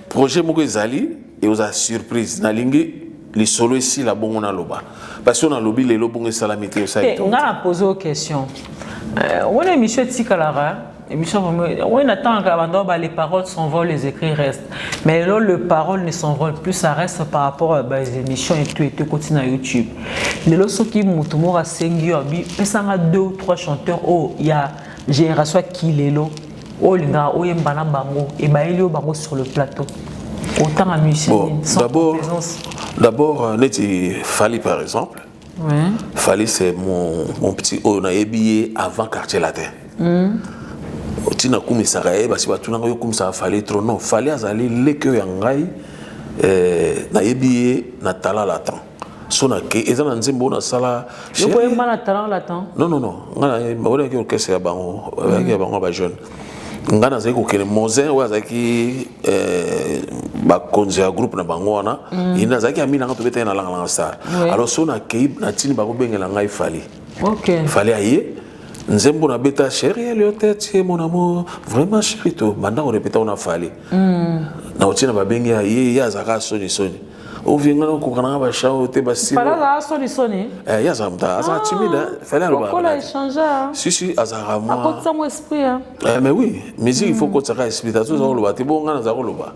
projet moko ezali et aux surprise na lingi les solos ici la bon on a loba. Parce qu'on a lobby les lobons et salamité au ça. On a posé une question. On a monsieur Tikalara. On attend que les paroles s'envolent, les écrits restent. Mais là, les paroles ne s'envolent plus, ça reste par rapport aux émissions et tout continue à YouTube. Les lorsqu'ils qui m'ont à Sengi, il y a 2 ou 3 chanteurs, il y a génération qui les lo, il y a un bango, et il y a bango sur le plateau. Autant à musicien, sans présence. D'abord, Fali par exemple. Fali c'est mon petit, on a habillé avant Quartier Latin. Tina kumisaka ye basi batunanga yo kumisa fallait trop non fallait azali leke ya ngai na yebi na tala latin sona ke ezana nzembo na sala yo ko yemba na tala latin non ngana ba ke orchestre ya bango ya bango ba jeune ngana zaki ko kene mozin wa zaki ba konzi ya groupe na bango wana ina zaki amina ngato beta na langa star alors sona ke na tini ba ko bengela ngai fallait OK fallait aye Nzembo na beta chérie Eliotet mon amour vraiment chérie to banda on répéta on a fallu na otina ba bengi ya zaka soni o vinga na ko kana ba shao te ba silo fala soni ya zamta asa timide fallait le ba on a échangé si azara moi à côté mon esprit mais oui musique il faut que ça esprit ça zo lo ba te bon ngana za ko lo ba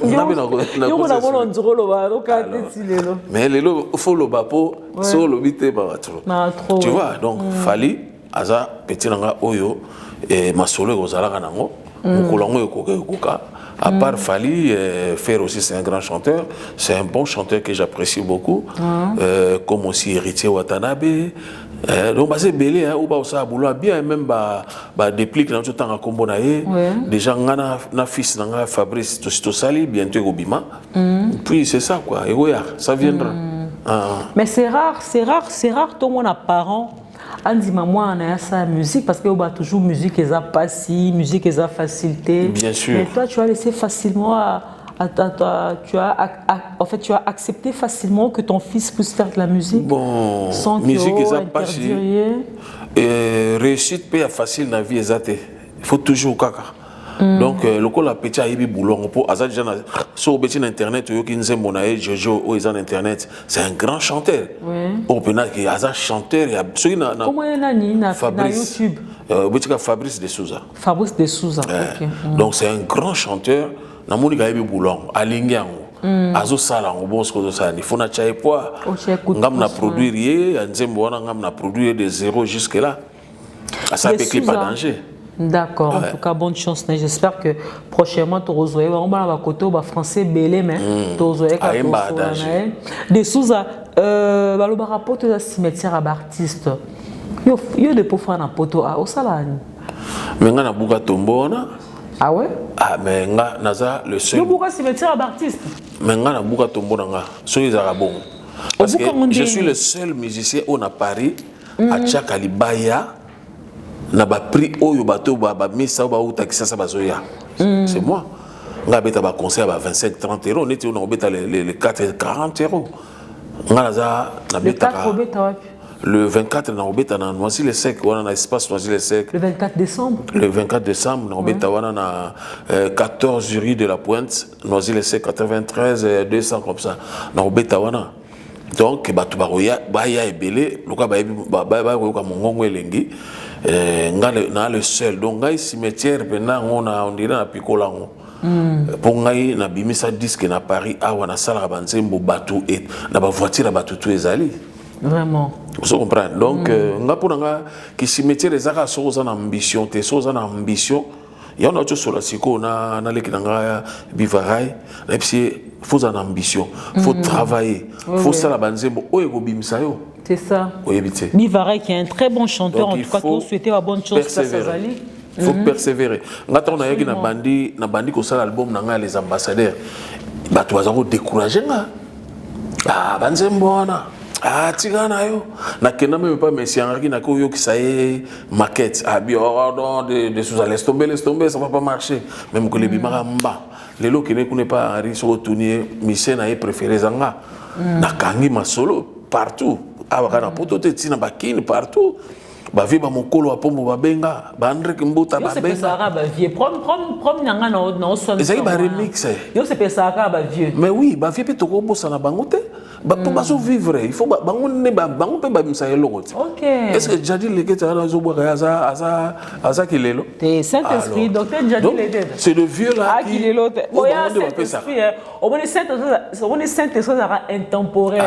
na bina ko na ko ndiro lo ba ro ka tetilelo mais lelo faut lo ba po so lo bité ba trop tu vois donc fallait aza petit nanga oyo masolo kozalaka nango mukolongo ekoka à part Fali faire aussi c'est un grand chanteur c'est un bon chanteur que j'apprécie beaucoup comme aussi Héritier Watanabe donc bah c'est belé ou bah ça boulot bien même bah déplique dans tout temps à combo naé déjà ngana na fils nanga Fabrice to sali bientôt Obima puis c'est ça quoi et ouais ça viendra mais c'est rare tout le monde a parents Andy maman on a sa musique parce que on a toujours musique et ça passe musique et ça facilité bien sûr mais toi tu as laissé facilement tu as accepté facilement que ton fils puisse faire de la musique sans musique et ça passe réussite pas facile dans la vie il faut toujours kaka Donc le col a petit aïbi boulon pour azad jana sur petit internet yo ki nzembo na e Jojo o izan internet c'est un grand chanteur. Au penal qui azad chanteur ya ceux na comment nani na YouTube petit Fabrice de Souza. Fabrice de Souza. OK. Donc c'est un grand chanteur na moni ka aïbi boulon alingiango. Azo sala bon ce que ça il faut na chaye poa ngam na produire ye nzembo wana ngam na produire de zéro jusque là. Ça peut qu'il pas danger. D'accord, en tout cas, bonne chance. J'espère que prochainement, tu vas voir un côté français belé, mais tu vas voir de Souza, le rapport de la cimetière à artiste. Il y a des pauvres en poto à Osalani. Mais on a beaucoup de tombeaux. Ah ouais? Ah, mais on a le seul. Il y a beaucoup de cimetière à artiste. Mais on a beaucoup de tombeaux. Sur les Arabes. Parce que je suis le seul musicien au Paris, à Tchakalibaya. Na ba prix oyo bato ba misa ba uta kisasa bazoya c'est moi nga beta ba concert ba 25 30 euros neti on beta les 4 40 euros nga za na beta le 24 na beta na Noisy-le-Sec wana na espace Noisy-le-Sec le 24 décembre na beta wana na 14 rue de la Pointe Noisy-le-Sec 93 200 comme ça na beta wana. Donc bato ba ya ebele loka ba ko mongongo elengi na le seul donc ngai cimetière pena on dirait na pikola ngo pour ngai na bimisa disque na Paris awa na sala banzembo bato et na ba voiture bato tout ezali vraiment vous comprenez donc nga pour nga ki cimetière ezaka soza na ambition te soza na ambition ya on a tout sur la siko na lekina nga bivarai et puis faut en ambition faut travailler faut ça la banzembo oyo ko bimisa yo. C'est ça. Oui, éviter. Bivaré qui est un très bon chanteur, donc, en tout cas, pour souhaiter la bonne chose à Azali. Il faut persévérer. Quand on a eu na bandi ko sala album na les ambassadeurs, ba tu vas décourager nga. Ah banzembo na. Ah tigana yo. Na kena même pas Messi Henri na ko yo ki ça est maquette. Ah bi non de sous laisse tomber ça va pas marcher. Même que les bimara mba. Les lots qui ne connaissent pas Henri sur tourner Michel na préféré zanga. Na kangi ma solo partout. Abakana potote tina bakini partout ba vie ba mokolo wa pombo ba benga ba André Kimbuta ba benga c'est ça ba vieux prom nyanga na son ezali ba remix yo c'est ça ba vieux mais oui ba vie pe toko bossa na bango te ba pour baso vivre il faut bango ne bango pe ba misa eloko te. OK est-ce que jadi leketa na zo boka aza kilelo te Saint-Esprit docteur jadi lede c'est le vieux là qui kilelo te oya Saint-Esprit au moins Saint-Esprit ça intemporel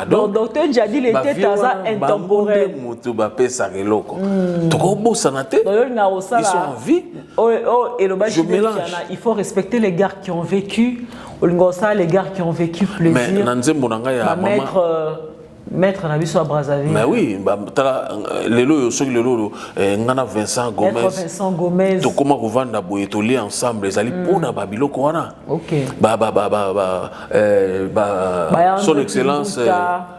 donc docteur jadi lede ça intemporel moto ba pesa eloko toko bossa na te ils sont en vie et le bas il faut respecter les gars qui ont vécu les gars qui ont vécu plaisir. Mais nanzembo nanga ya maître na biso à Brazzaville. Mais oui, lelo soki lelo ngana Vincent Gomez. To comment vendre boyetoli ensemble les ali pona babiloko wana. OK. Son excellence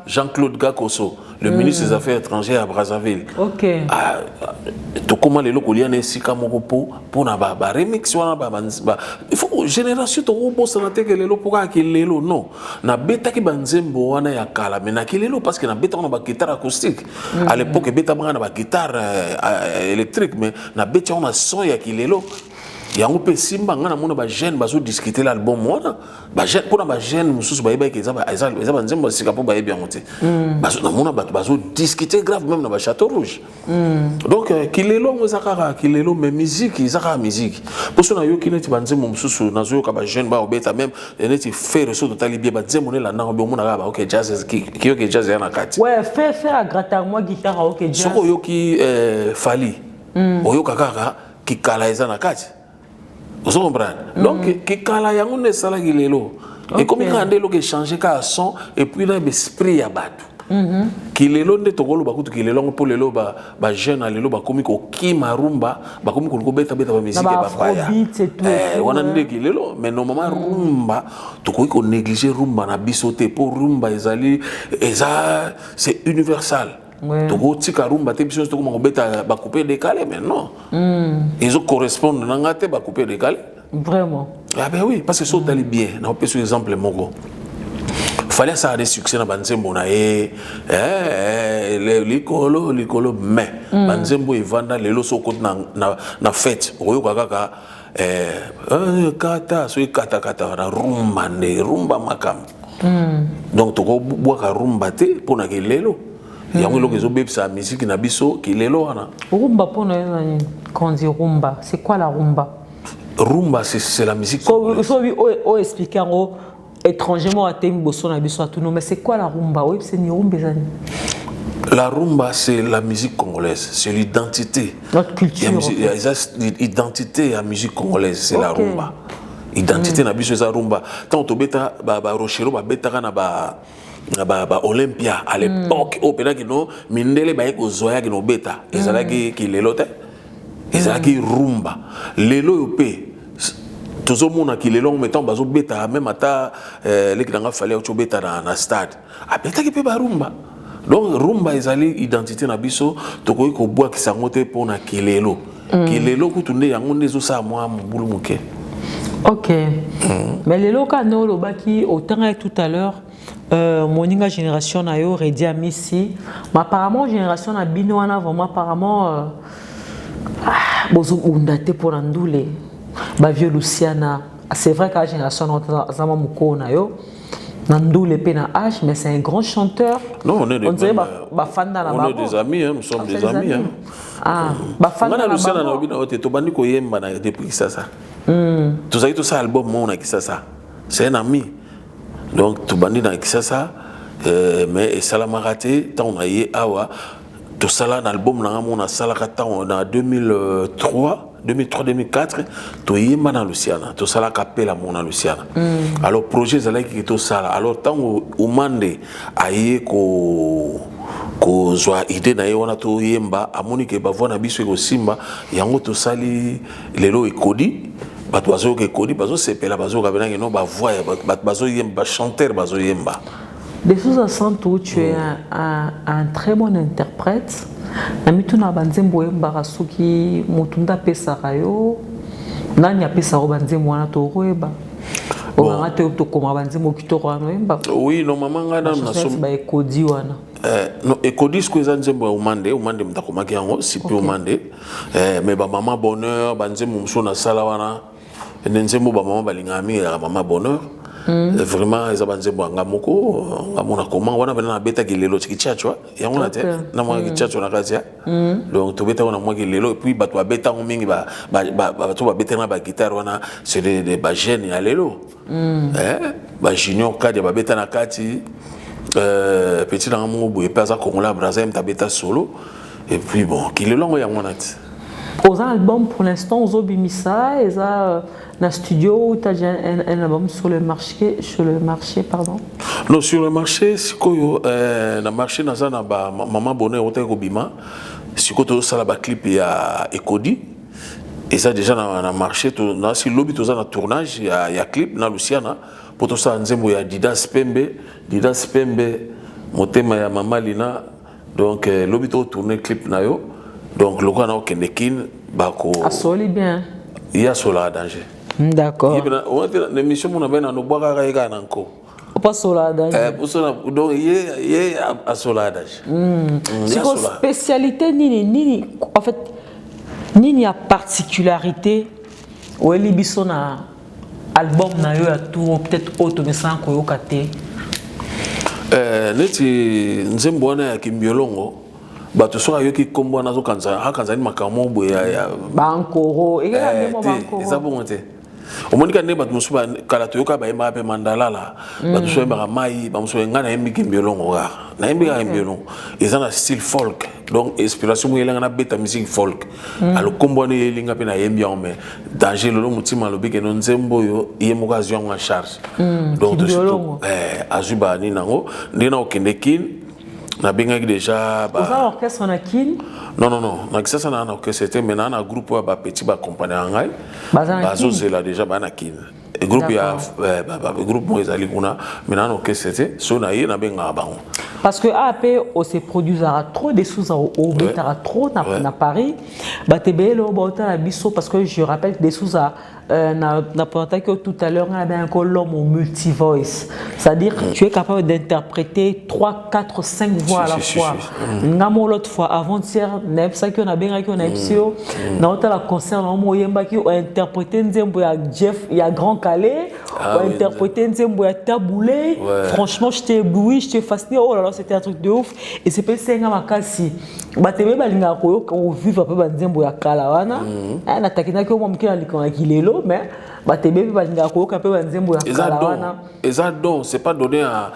Jean-Claude Gakoso, le ministre des Affaires étrangères à Brazzaville. OK. To comment lelo koliane sika moko po na ba remix wana il faut génération to bossa na teke lelo poka ki lelo non. Na beta ki banzembo wana ya kala mais na ki lelo parce que na beta on a guitare acoustique à l'époque beta on a guitare électrique mais na beta on a son ya kilelo yango pe simba ngana mona ba jeune bazo discuter l'album wana ba jeune pour ba jeune mususu ba yeba ke za ba nzembo sika po ba yebi yangote bazo na mona bazo discuter grave même na ba Château Rouge donc kilelo ngozaka kilelo mais musique izaka musique pour ça na yo kineti ba nzembo mususu na zo ka ba jeune ba obeta même neti faire so total bien ba nzembo ne la na ba mona ba OK jazz ki yo ke jazz yana kati ouais faire à gratter moi guitare OK jazz soko yo ki fali oyo kaka ki kala ezana kati. Vous comprenez? Donc, que kala yango ne sala kilelo. Et comme il y a des gens qui changent ka son et puis là l'esprit ya batu. Kilelo nde tokolo ba kutu kilelo pour lelo ba jeune lelo ba komi ko ki marumba ba komi ko beta ba musique ba faya. Wana nde kilelo mais normalement rumba tokoki ko négliger rumba na bisoté pour rumba ezali c'est universal. Toko tika rumba te biso toko mangobeta ba couper décalé mais non. Ils correspondent nanga te ba couper décalé. Vraiment. Ah ben oui parce que ça d'aller bien. Na peut sur exemple moko. Fallait ça des succès na banzembo na likolo mais banzembo evanda lelo soko na fête oyo kaka kata so kata kata na rumba ne rumba makam donc to ko boka rumba te pona ke lelo yango lo kezo bebisa musique na biso ki lelo wana rumba pona nani quand on dit rumba c'est quoi la rumba? Rumba c'est la musique so expliquer en gros étrangement à thème bosso na biso à tout mais c'est quoi la rumba? Oui c'est ni rumba zani. La rumba, c'est la musique congolaise, c'est l'identité. Notre culture. L'identité à la musique congolaise, c'est la rumba. Identité na biso c'est la rumba. Tant to beta ba Rochero ba beta kana ba Olympia à l'époque au pena kino mindele ba ko zoya kino beta. Ezala ki lelo te. Ezala ki rumba. Lelo yo pe tozomona ki lelo mettons bazo beta même ata les kanga fallait au beta na stade. A beta ki pe ba rumba. Donc rumba ezali identité na biso tokoki ko bois ki sangote pona kelelo kelelo kutunde yango ndezo sa moi mbulu muke. OK. Mais les locaux no lo baki autant tout à l'heure moninga génération na yo Redi Amisi mais apparemment génération na bino wana vraiment apparemment bozo undate pour ndule ba vieux Luciana c'est vrai que la génération na zama muko na yo Nandoule Pena H, mais c'est un grand chanteur. Non, on est des, on on est des amis, hein, nous sommes des amis. Hein. Ah, Bafanda na Luciana na obina ote to bandi ko yemba na depuis ça. Tout ça album mon na ça. C'est un ami. Donc to bandi na ça mais ça l'a raté tant on a yé awa tout ça là album na mon na sala kata on a 2003-2004, tu y es dans Luciana, tu as la capella mon Luciana. Alors projet c'est là qui est ça. Alors tant au mande aïe ko zoa idée na yona to yemba amonique ba vona biso ko simba yango to sali lelo ekodi ba toazo ke kodi bazo sepela bazo ka benanga no ba voix ba bazo yemba chanteur bazo yemba. De sous Santo, tu es un très bon interprète. Namituna banzembo embarasuki mutunda pesa rayo. Nani apesa ro banzembo wana to roeba. Onganga te to koma banzembo kitoro ano emba. Oui, normalement ngana na so ba ekodi wana. No ekodi sko eza nzembo umande mtakomaki yango sipi umande. Mais ba maman bonheur banzembo mso na sala wana. Nzembo ba maman balingami ya maman bonheur. Vraiment ils ont besoin ngamoko ngamona comment wana bana beta kilelo kichachwa yango na te na mwa kichachwa na katia donc to beta wana mwa kilelo et puis ba to beta mingi ba to ba beta na ba guitare wana c'est des ba jeunes ya lelo ba junior kadi ba beta na kati petit na mo boye pas za kongola brazil ta beta solo et puis bon kilelo yango na te aux albums pour l'instant aux obimisa et ça na studio tu as déjà un album sur le marché pardon. Non sur le marché sikoyo na marché na za na ba maman bonheur ota ko bima sikoyo to sala ba clip ya Ekodi et ça déjà na marché to na si lobby to za na tournage ya clip na Luciana pour to sa nzembo ya Didas Pembe motema ya mama Lina donc lobby to tourner clip na yo donc le na okendekin bako asoli bien il y a sola danger. D'accord. L'émission mon abena no boka ka eka nanko. Pas soladage. Donc il a soladage. C'est quoi spécialité ni en fait ni a particularité ou elibiso na album na yo à tout peut-être auto mais sans ko yokaté. Neti nzembo na ya kimbiolongo bato soka yoki kombo na zo kanza ni makambo boye ya bankoro eka ndemo bankoro. Eza bon te. Omonika ne bato musuba kala toyoka ba yemba pe mandala la bato so yemba mai ba musuba ngana yembi kimbiolongo ga na yembi ga kimbiolongo eza na style folk donc inspiration moyela na beta musique folk alo kombo ne yelinga pe na yembi en mais danger lolo mutima lobi ke no nzembo yo yemo occasion en charge donc azuba ni nango ndina okendekin na bengaki déjà ba aux orchestre na kin non na ça na orchestre c'était maintenant un groupe ba petit ba compagnie ngai bazo zela déjà ba na kin et groupe ya groupe moi ezali kuna maintenant orchestre c'était so na ye na benga bango parce que AP on se produisera trop des sous au betara trop na Paris ba tebelo ba ota biso parce que je rappelle des sous n'a présenté que tout à l'heure, on a bien encore l'homme au multivoice. C'est-à-dire que tu es capable d'interpréter 3, 4, 5 voix à la fois. L'autre fois, avant-hier, on a bien on a epsio. Dans le concert, on a interprété Jeff, il y a Grand Calais, on a interprété Taboulé. Franchement, j'étais ébloui, j'étais fasciné. Oh là là, c'était un truc de ouf. Et c'est pas ça, Makasi. Batebe balinga ko on vivre peu banzembo ya kala wana na takina ko mo mkina likona kilelo mais batebe balinga ko peu banzembo ya kala wana et ça donc c'est pas donné à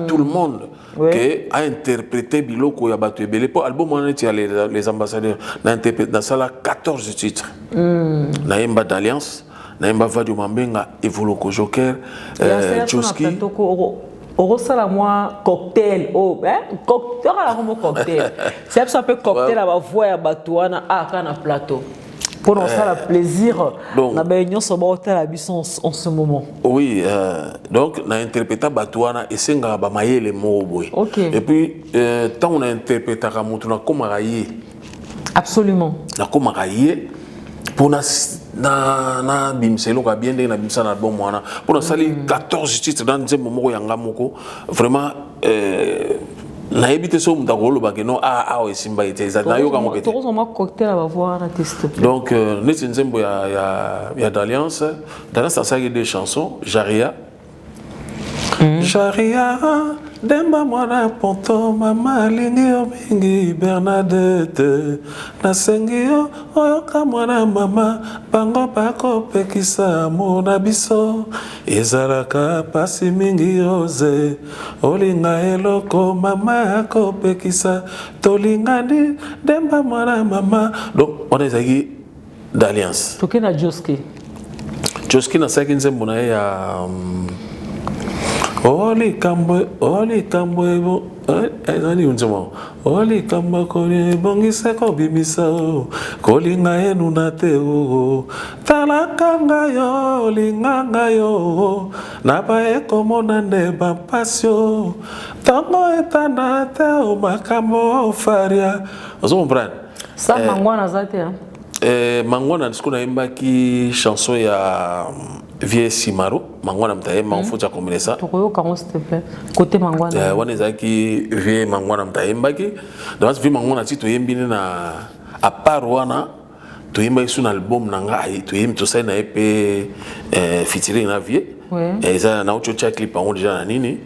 tout le monde que à interpréter biloko ya bato ebele pour album on est les ambassadeurs na interpréter dans ça là 14 titres na yemba d'alliance na yemba Vadio Mambenga Evoloko Joker Joski Orosala moi cocktail cocktail ala comme cocktail c'est ça peut cocktail à voix ya batouana à kana plateau pour nous ça le plaisir na bénion so ba hôtel à Bisson en ce moment oui donc na interpréter batouana et senga ba mayele moboy et puis tant on a interprété ramutu na komaraye absolument na komaraye pour na bimselo ka bien na bimsa na bon mwana pour sali 14 titres dans nzembo moko yanga moko vraiment na ebité so mudakolo bageno esimba ite za na yoka mopete tozo ma cocktail va voir na test donc neti nzembo ya d'alliance dans ça ça des chansons Jaria Jaria Demba mwana ponto mama lingi yo mingi Bernadette nasengi yo oyoka mwana mama bango bako pekisa mona biso ezalaka pasi mingi oze olinga eloko mama ako pekisa tolingani demba mwana mama donc on est aquí d'alliance tokena Joski na saki nzembo na ya Oli kambo ebo ezali unjemo oli kambo koni bongisa ko bimisa kolinga enu na te o talakanga yo linganga yo na ba ekomona ne ba pasio tango etana te o makamo faria ozo comprendre ça mangwana zate mangwana ndikuna imbaki chanson ya Vie Simaro, Mangwana Mtaema, on faut déjà commencer ça. Comment s'il te plaît? Côté Mangwana. On est aquí Vie Mangwana Mtaema qui. Donc Vie Mangwana si tu aimes bien à part wana, tu aimes sur un album nanga, tu aimes tout ça na EP featuring na Vie. Et ça na autre clip en déjà na nini.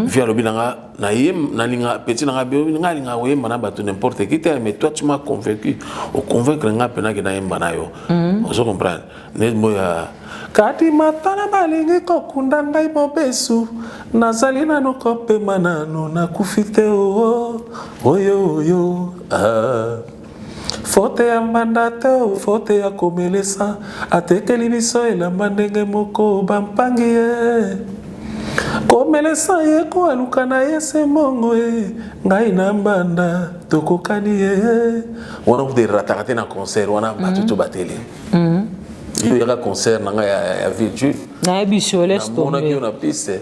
Vie alobi nanga na yem na linga petit nanga bio nanga linga we mana batu n'importe qui mais toi tu m'as convaincu. Au convaincre nga pena que na yemba na yo. On se comprend. Ne moya Kati matana balingi kokunda ngai mobesu nazali nano kopema nano nakufite oyo fote ya mbanda te fote ya komelesa atekeli biso elamba ndenge moko bampangi ye komelesa ye ko aluka na ye se mongo ye ngai na mbanda tokokani ye wana kuderataka te na concert wana batutu bateli il y a un concert dans la ville. Na biso laisse tomber.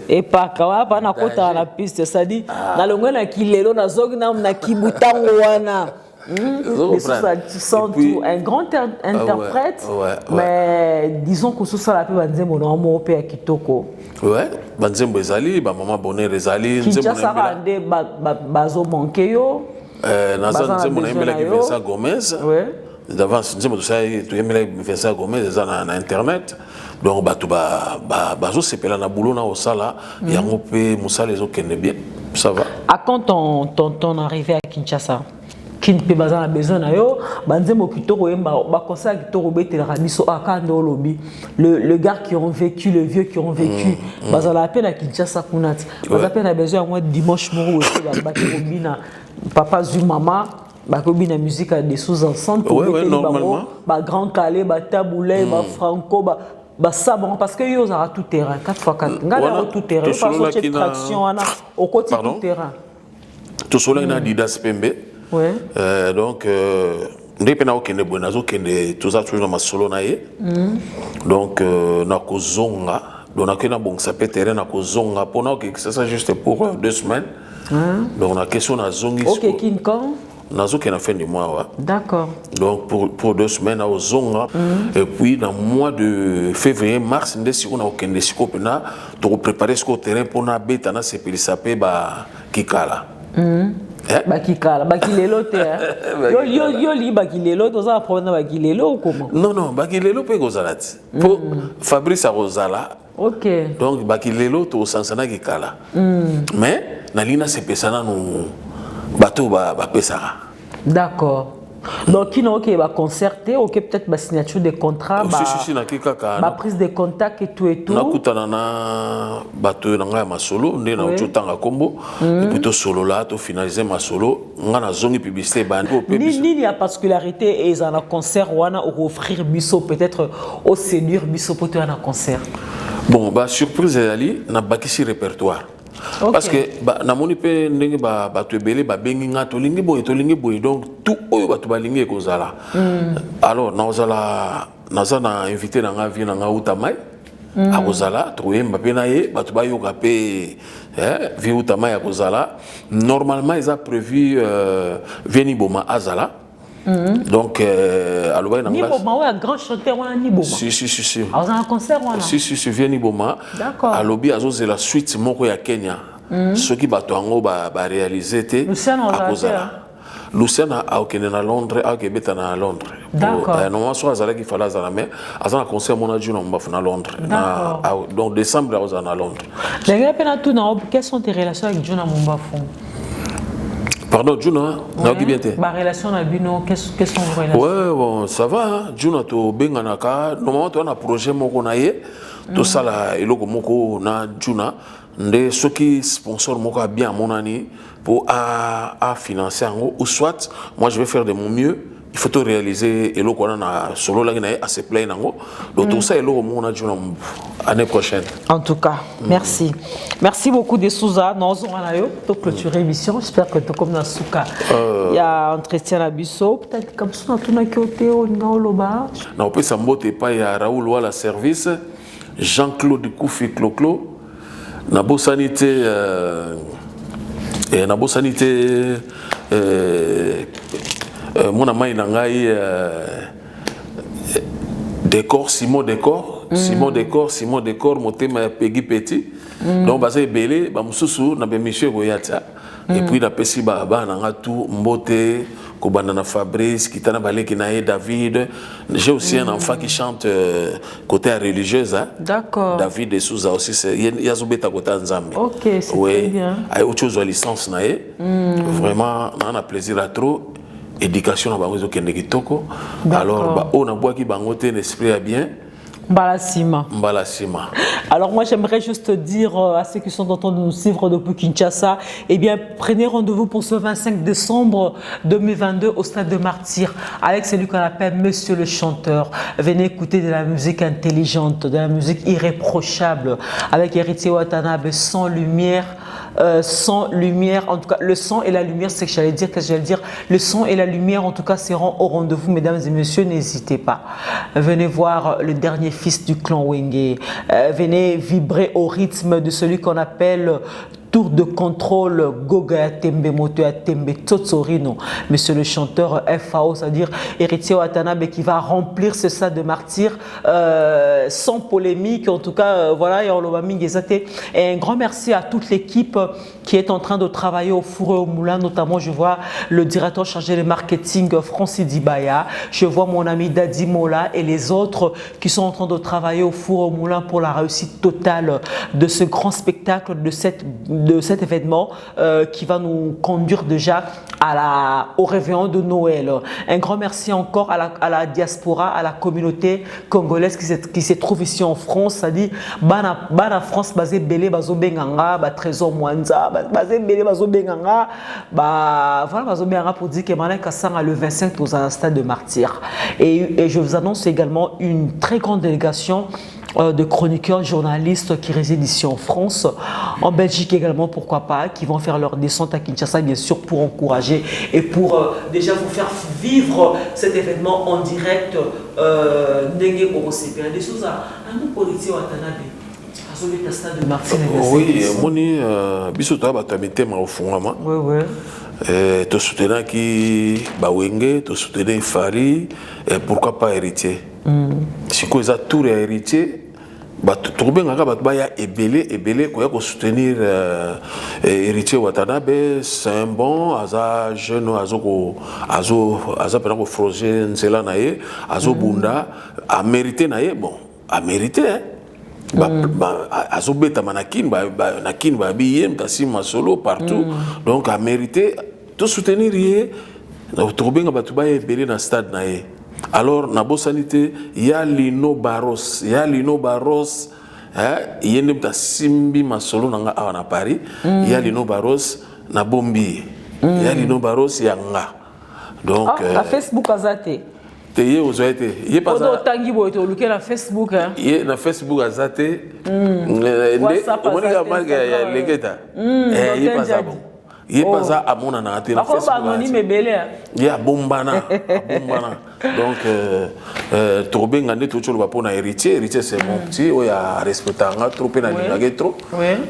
Et pas kawa pa na kota na piste ça dit na longo na kilelo na zogi na kibutango wana. Tu sens tout un grand interprète mais disons que ça la pe banzembo na mo pe ya kitoko. Ouais, banzembo ezali ba maman bonheur ezali nzembo na ande bazo manquer yo. Na nzembo na mbela ki Vincent Gomez. Ouais. D'avance nous sommes tous tu aimes Vincent Gomez na internet donc bazo sepela na boulot na osala yango pe musala ezo kende bien ça va à quand ton arrivé à Kinshasa qui ne peut pas avoir besoin na yo banzembo kitoko yemba ba conseil kitoko betela biso akando lobi le gars qui ont vécu le vieux qui ont vécu baza la peine à Kinshasa kunati baza peine a besoin moi dimanche moro aussi ba robina papa zu mama bakobi na musique à des sous-ensembles normalement ba Grand Calais ba Taboulé ba Franco ba sabon parce que yo za tout terrain 4x4 ngala tout terrain parce que cette traction ana au côté tout terrain tout cela na Adidas Pembe donc ndepena okende bonazo kende tout ça toujours na solo na ye donc na kozonga donc na bon ça peut terrain na kozonga pour na que ça juste pour 2 semaines donc la question na zongi OK King Kong nazo qui na fin du mois ouais. D'accord. Donc pour 2 semaines au zonga et puis dans le mois de février mars ndesi on a aucun descope na to préparer ce terrain pour na beta na sepelisa pe ba kikala. Bakikala, bakilelo te. Yo li bakilelo, to za problème bakilelo ou comment? Non, bakilelo pe gozalati. Pour Fabrice Rosala. OK. Donc bakilelo to sansana kikala. Mais na lina sepesana no bateau ba pesara. D'accord. Donc, il y a concerté, peut-être la signature des contrats, la prise de contact et tout et tout. Bateau na ma solo, on a utanga combo, et plutôt solo là, to finaliser ma solo, on a zone publicité banco. Ni la particularité et un concert ou on offrir biso peut-être au séduire biso pour un concert. Bon, bah surprise ali, na bakisi répertoire. Okay. Parce que na moni pe ndenge bato ebele ba bengi nga to lingi boy donc tout oyo bato ba lingi ekozala. Alors na invité na nga vie na nga utamai akozala troyemba pe na ye bato ba yoka pe vie utamai akozala normalement ils a prévu Vieni Boma azala. Donc alors Ni Boma un grand chanteur ou Ni Boma. Si. Alors un concert ou Si Vieni Boma. D'accord. Alors c'est la suite moko ya Kenya. Ce qui bato ango ba réaliser te Luciana a okene na Londres a okebeta na Londres. D'accord. Normalement soit azala qui fallait azala mais azana concert mona juna mbafu na Londres. Donc décembre azana à Londres. D'ailleurs quelles sont tes relations avec Juna Mumbafu? Pardon, Juna, ma relation avec Bino, quelles sont vos relations? Ouais, bon, ça va. Hein? Juna, to benganaka. Normalement, tu as un projet moko na ye. To sala eloko moko na Juna. Nde ceux qui sponsor moko bien mon année pour à financer en gros. Ou soit, moi je vais faire de mon mieux. Il faut tout réaliser eloko na solo la na à se plaindre en gros. Donc tout ça eloko mon na Juna année prochaine. En tout cas, merci. Merci beaucoup de Souza. Nous allons clôturer l'émission. J'espère que tu comme dans Souka. Il y a entretien à Bisso. Peut-être comme ça, tu n'as qu'à côté au Loba. Non, peut s'emboter pas. Il y a Raoul Wala Service, Jean-Claude Koufi Clo-Clo, Nabo Sanité, Nabo Sanité, mon ami Nangaï, Décor, Simon Décor. Simon Décor, mon thème Peggy Petit. Donc, basé belé, bamususu, na be monsieur Goyata. Et puis, la pesi baba, na tout, Mbote, Kobanana Fabrice, Kitana Baleki Nae, David. J'ai aussi un enfant qui chante côté religieuse. Hein? D'accord. David de Souza aussi, il y a Zobeta côté Nzambi. Ok, c'est très bien. Il y a autre chose à licence Nae. Vraiment, on a plaisir à trop. Éducation, on va vous dire Kitoko. Alors, on a bois qui bangote l'esprit à bien. Mbalasima. Alors moi j'aimerais juste dire à ceux qui sont en train de nous suivre depuis Kinshasa, eh bien prenez rendez-vous pour ce 25 décembre 2022 au Stade de Martyrs avec celui qu'on appelle Monsieur le Chanteur. Venez écouter de la musique intelligente, de la musique irréprochable avec Héritier Watanabe sans lumière. En tout cas le son et la lumière, c'est que j'allais dire, le son et la lumière en tout cas seront au rendez-vous, mesdames et messieurs, n'hésitez pas. Venez voir le dernier fils du clan Wenge, venez vibrer au rythme de celui qu'on appelle tour de contrôle Goga Tembe Moto Tembe Totsorino, monsieur le chanteur FAO, c'est-à-dire Héritier Watanabe qui va remplir ce stade de Martyrs sans polémique, en tout cas voilà, et un grand merci à toute l'équipe qui est en train de travailler au four et au moulin, notamment je vois le directeur chargé de marketing Francis Dibaya, je vois mon ami Dadi Mola et les autres qui sont en train de travailler au four et au moulin pour la réussite totale de ce grand spectacle, de cet événement qui va nous conduire déjà au réveillon de Noël. Un grand merci encore à la diaspora, à la communauté congolaise qui se trouve ici en France, c'est-à-dire Bana France basé belé bazo benganga ba trésor Mwanza basé belé bazo benganga voilà bazo benganga pour dire que Mané Kassanga le 25 dans un stade de Martyrs. Et je vous annonce également une très grande délégation de chroniqueurs, journalistes qui résident ici en France, en Belgique également, pourquoi pas, qui vont faire leur descente à Kinshasa, bien sûr, pour encourager et pour déjà vous faire vivre cet événement en direct. Ndenge Borosepé, des choses à nous politiser Watanabe. Oui, moni biso to ba tamité ma ofungama. Oui. To soutenir qui Bawenge, to soutenir Fari, et pourquoi pas héritier. Si quoi ça tout héritier, tout bien ngaka baya ebele quoi ko soutenir héritier Watanabe, c'est un bon aza jeune azo pena ko froger nzela nae, azo bunda a mérité nae bon, a mérité hein. Azobeta manakin ba biyem tasima solo partout donc a mérité tout soutenir yé to benga batu ba ebele na stade na ye alors na bosanité ya Lino Barros hein yende ta simbi masolo nanga awa na Paris ya Lino Barros na bombi ya Lino Barros ya nga donc na Facebook azate Ye ozoete ye pas ça tangi boito luke na Facebook hein ye na Facebook azate monika marque ya legeta ye pas ça bon ye pas ça amona na ate na Facebook anonyme belé ya bombana donc tobenga nde to cholo ba pona héritier c'est mon petit o ya respectanga trop na lingage trop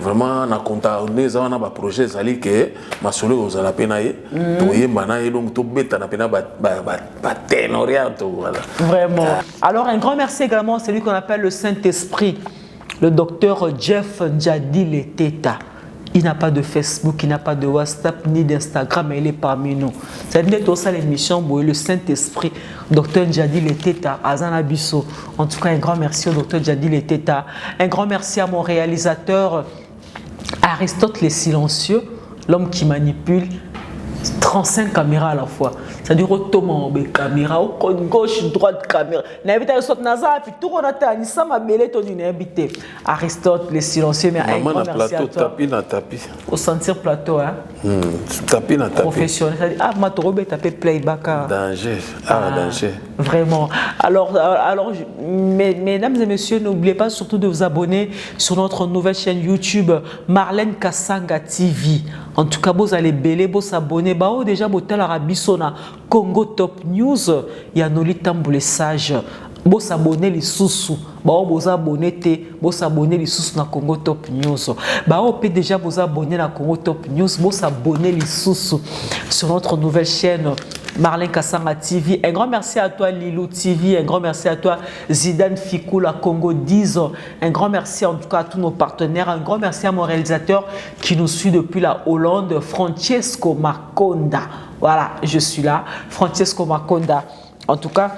vraiment na compta neza na ba projet zali que masolo ozala pena ye to yemba na ye donc to beta na pena ba ténoria to voilà vraiment. Alors un grand merci également à celui qu'on appelle le Saint-Esprit, le docteur Jeff Njadi Leteta. Il n'a pas de Facebook, il n'a pas de WhatsApp ni d'Instagram, mais il est parmi nous. C'est ça l'émission, le Saint-Esprit, Dr Njadi Leteta, Azana Bisso. En tout cas, un grand merci au Dr Njadi Leteta. Un grand merci à mon réalisateur Aristote les Silencieux, l'homme qui manipule 35 caméras à la fois. C'est-à-dire autrement, caméra, gauche, droite, caméra. N'invite à sauter Nazar, puis tout le monde a ça m'a belé ton invité. Aristote, les silencieux, mais un grand merci à toi. Tapis. Au sentir plateau, hein. Tapis na tapis. Professionnel. C'est-à-dire, ma tourbe tapé playback. Danger. Danger. Vraiment. Alors, mesdames et messieurs, n'oubliez pas surtout de vous abonner sur notre nouvelle chaîne YouTube, Marlène Kassanga TV. En tout cas, vous allez belé, vous abonner. Bah, déjà, vous êtes à Bissona, Congo Top News. Il y a Noli Tamboulé Sage. Vous abonnez les sous-sous. Vous abonnez vous abonnez les sous-sous dans Congo Top News. Vous pouvez déjà vous abonner dans Congo Top News. Vous abonnez les sous-sous sur notre nouvelle chaîne Marlène Kassanga TV. Un grand merci à toi Lilou TV. Un grand merci à toi Zidane Fikoula Congo 10. Un grand merci en tout cas à tous nos partenaires. Un grand merci à mon réalisateur qui nous suit depuis la Hollande, Francesco Maconda. Voilà, je suis là, Francesco Maconda. En tout cas,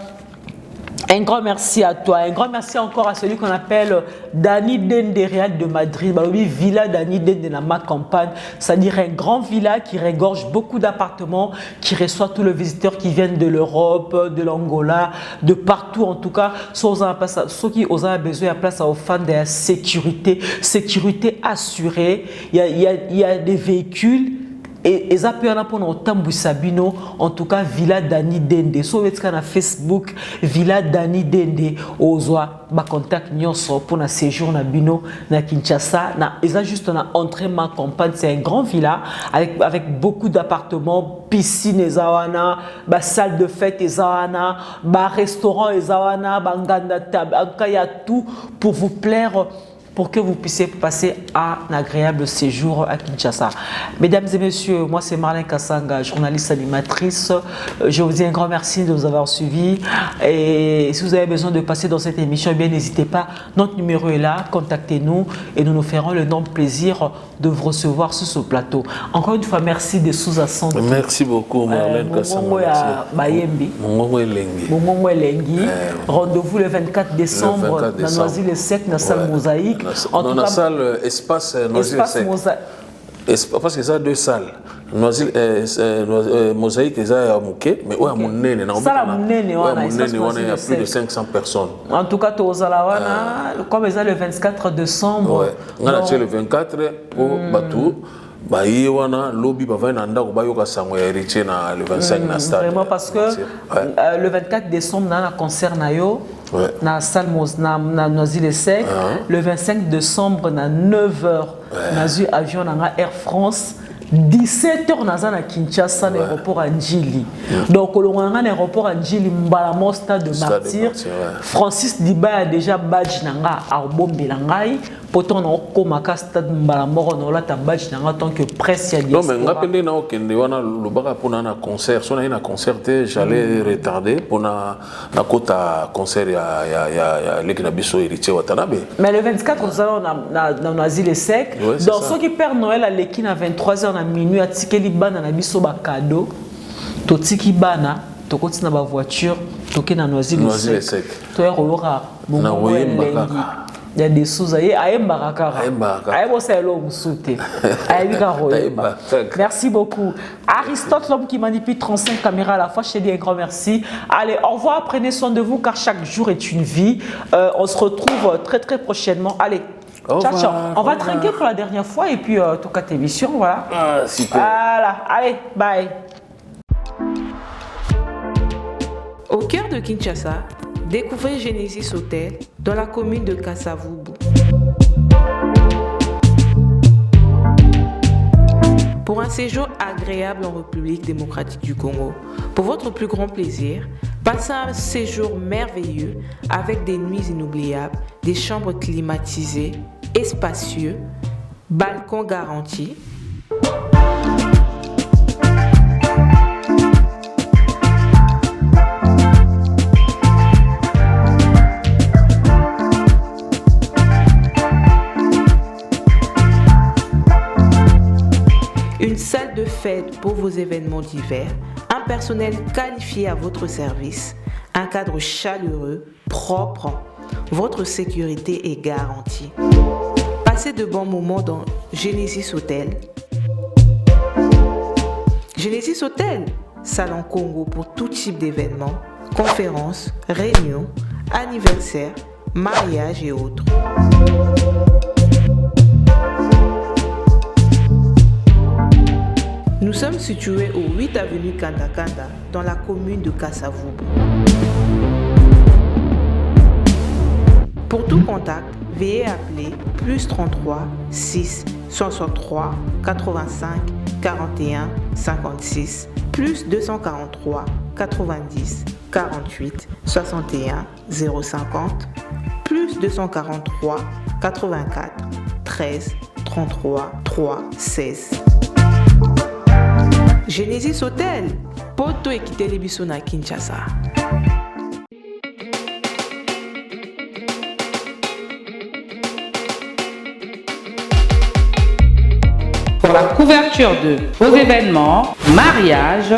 un grand merci à toi. Un grand merci encore à celui qu'on appelle Dani Dende Real de Madrid. Oui, Villa Dani Dende dans ma campagne. C'est-à-dire un grand villa qui regorge beaucoup d'appartements, qui reçoit tous les visiteurs qui viennent de l'Europe, de l'Angola, de partout en tout cas. Ceux qui ont besoin de place aux fans de la sécurité. Sécurité assurée. Il y a des véhicules. Et ça peut être pour notre Sabino, en tout cas Villa Dani Dende. Si vous êtes sur Facebook, Villa Dani Dende, ozoa ba contact nyonso pour na séjour na bino na Kinshasa. Et ça juste na entrée ma campagne, c'est un grand villa avec beaucoup d'appartements, piscine ezawana, ba salle de fête ezawana, ba restaurant ezawana, ba nganda table. En tout cas, il y a tout pour vous plaire, pour que vous puissiez passer un agréable séjour à Kinshasa. Mesdames et messieurs, moi c'est Marlène Kassanga, journaliste animatrice. Je vous dis un grand merci de nous avoir suivis. Et si vous avez besoin de passer dans cette émission, eh bien n'hésitez pas. Notre numéro est là, contactez-nous et nous nous ferons l'énorme plaisir de vous recevoir sur ce plateau. Encore une fois, merci de sous-ascendre. Merci beaucoup Marlène Kassanga. Rendez-vous le 24 décembre dans Noisy-le-Sec, dans la salle Mosaïque. Dans la salle espace Noisy-le-Sec. Parce que ça a deux salles. Mosaïque, il y a Mouké, mais il y a Mounene. Il y a plus de 500 personnes. En tout cas, comme ça le 24 décembre. On a le 24 pour Batou. Lobby le 25 na stade. Vraiment parce que le 24 décembre on a un concert nayo na salle na Noisy-le-Sec. Le 25 décembre na 9h na avion na Air France. 17h on a à Kinshasa l'aéroport Njili. Donc on a un aéroport Njili Mbalamo stade de Martyr. Francis Diba a déjà badge nanga à Bombelangai Pourtant, on a comme stade Mbalamoro, on a tabach en tant que presse. Non, mais on a appelé na okende wana lobaka pour un concert. Si on a un concert, j'allais retarder pour na kota concert ya l'équipe biso héritier Watanabe. Mais le 24, on a asile sec. Dans ceux qui perdent Noël à l'équipe à 23h à minuit, à Tikeli Bana na biso ba cadeau. Totiki Bana, to continue na voiture, toke na noisile sec. To ya rolora bongo lengi. Il y a des sous aïe Mbarakara. Aïe Bosselo Moussouté. Aïe Garoyeba. Merci beaucoup. Aristote, l'homme qui manipule 35 caméras à la fois, je te dis un grand merci. Allez, au revoir, prenez soin de vous car chaque jour est une vie. On se retrouve très très prochainement. Allez, ciao ciao. On va trinquer pour la dernière fois et puis tout cas émission, voilà. Ah, super. Voilà, allez, bye. Au cœur de Kinshasa, découvrez Genesis Hotel dans la commune de Kasavubu. Pour un séjour agréable en République démocratique du Congo, pour votre plus grand plaisir, passez un séjour merveilleux avec des nuits inoubliables, des chambres climatisées, spacieux, balcons garantis. Une salle de fête pour vos événements divers, un personnel qualifié à votre service, un cadre chaleureux, propre, votre sécurité est garantie. Passez de bons moments dans Genesis Hotel. Genesis Hotel, salon Congo pour tout type d'événements, conférences, réunions, anniversaires, mariages et autres. Nous sommes situés au 8 avenue Kanda-Kanda, dans la commune de Kasavubu. Pour tout contact, veuillez appeler +33 6 63 85 41 56 +243 90 48 61 050 +243 84 13 33 3 16. Genesis Hotel, poto ekiteli biso na Kinshasa. Pour la couverture de vos événements, mariage,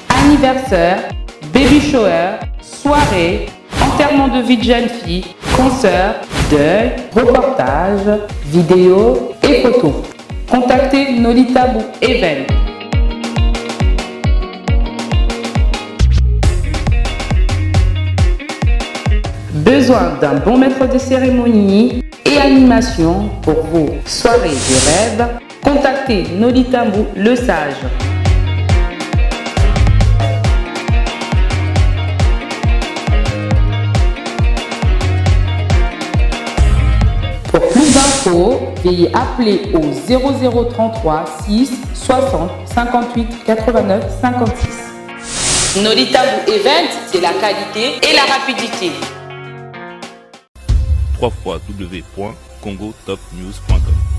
anniversaire, baby shower, soirée, enterrement de vie de jeune fille, concert, deuil, reportage, vidéo et photos. Contactez Nolita Bou Event. Besoin d'un bon maître de cérémonie et animation pour vos soirées de rêve? Contactez Nolita Bou le Sage. Pour plus d'infos, veuillez appeler au 0033 6 60 58 89 56. Nolita Bou Event, c'est la qualité et la rapidité. www.congotopnews.com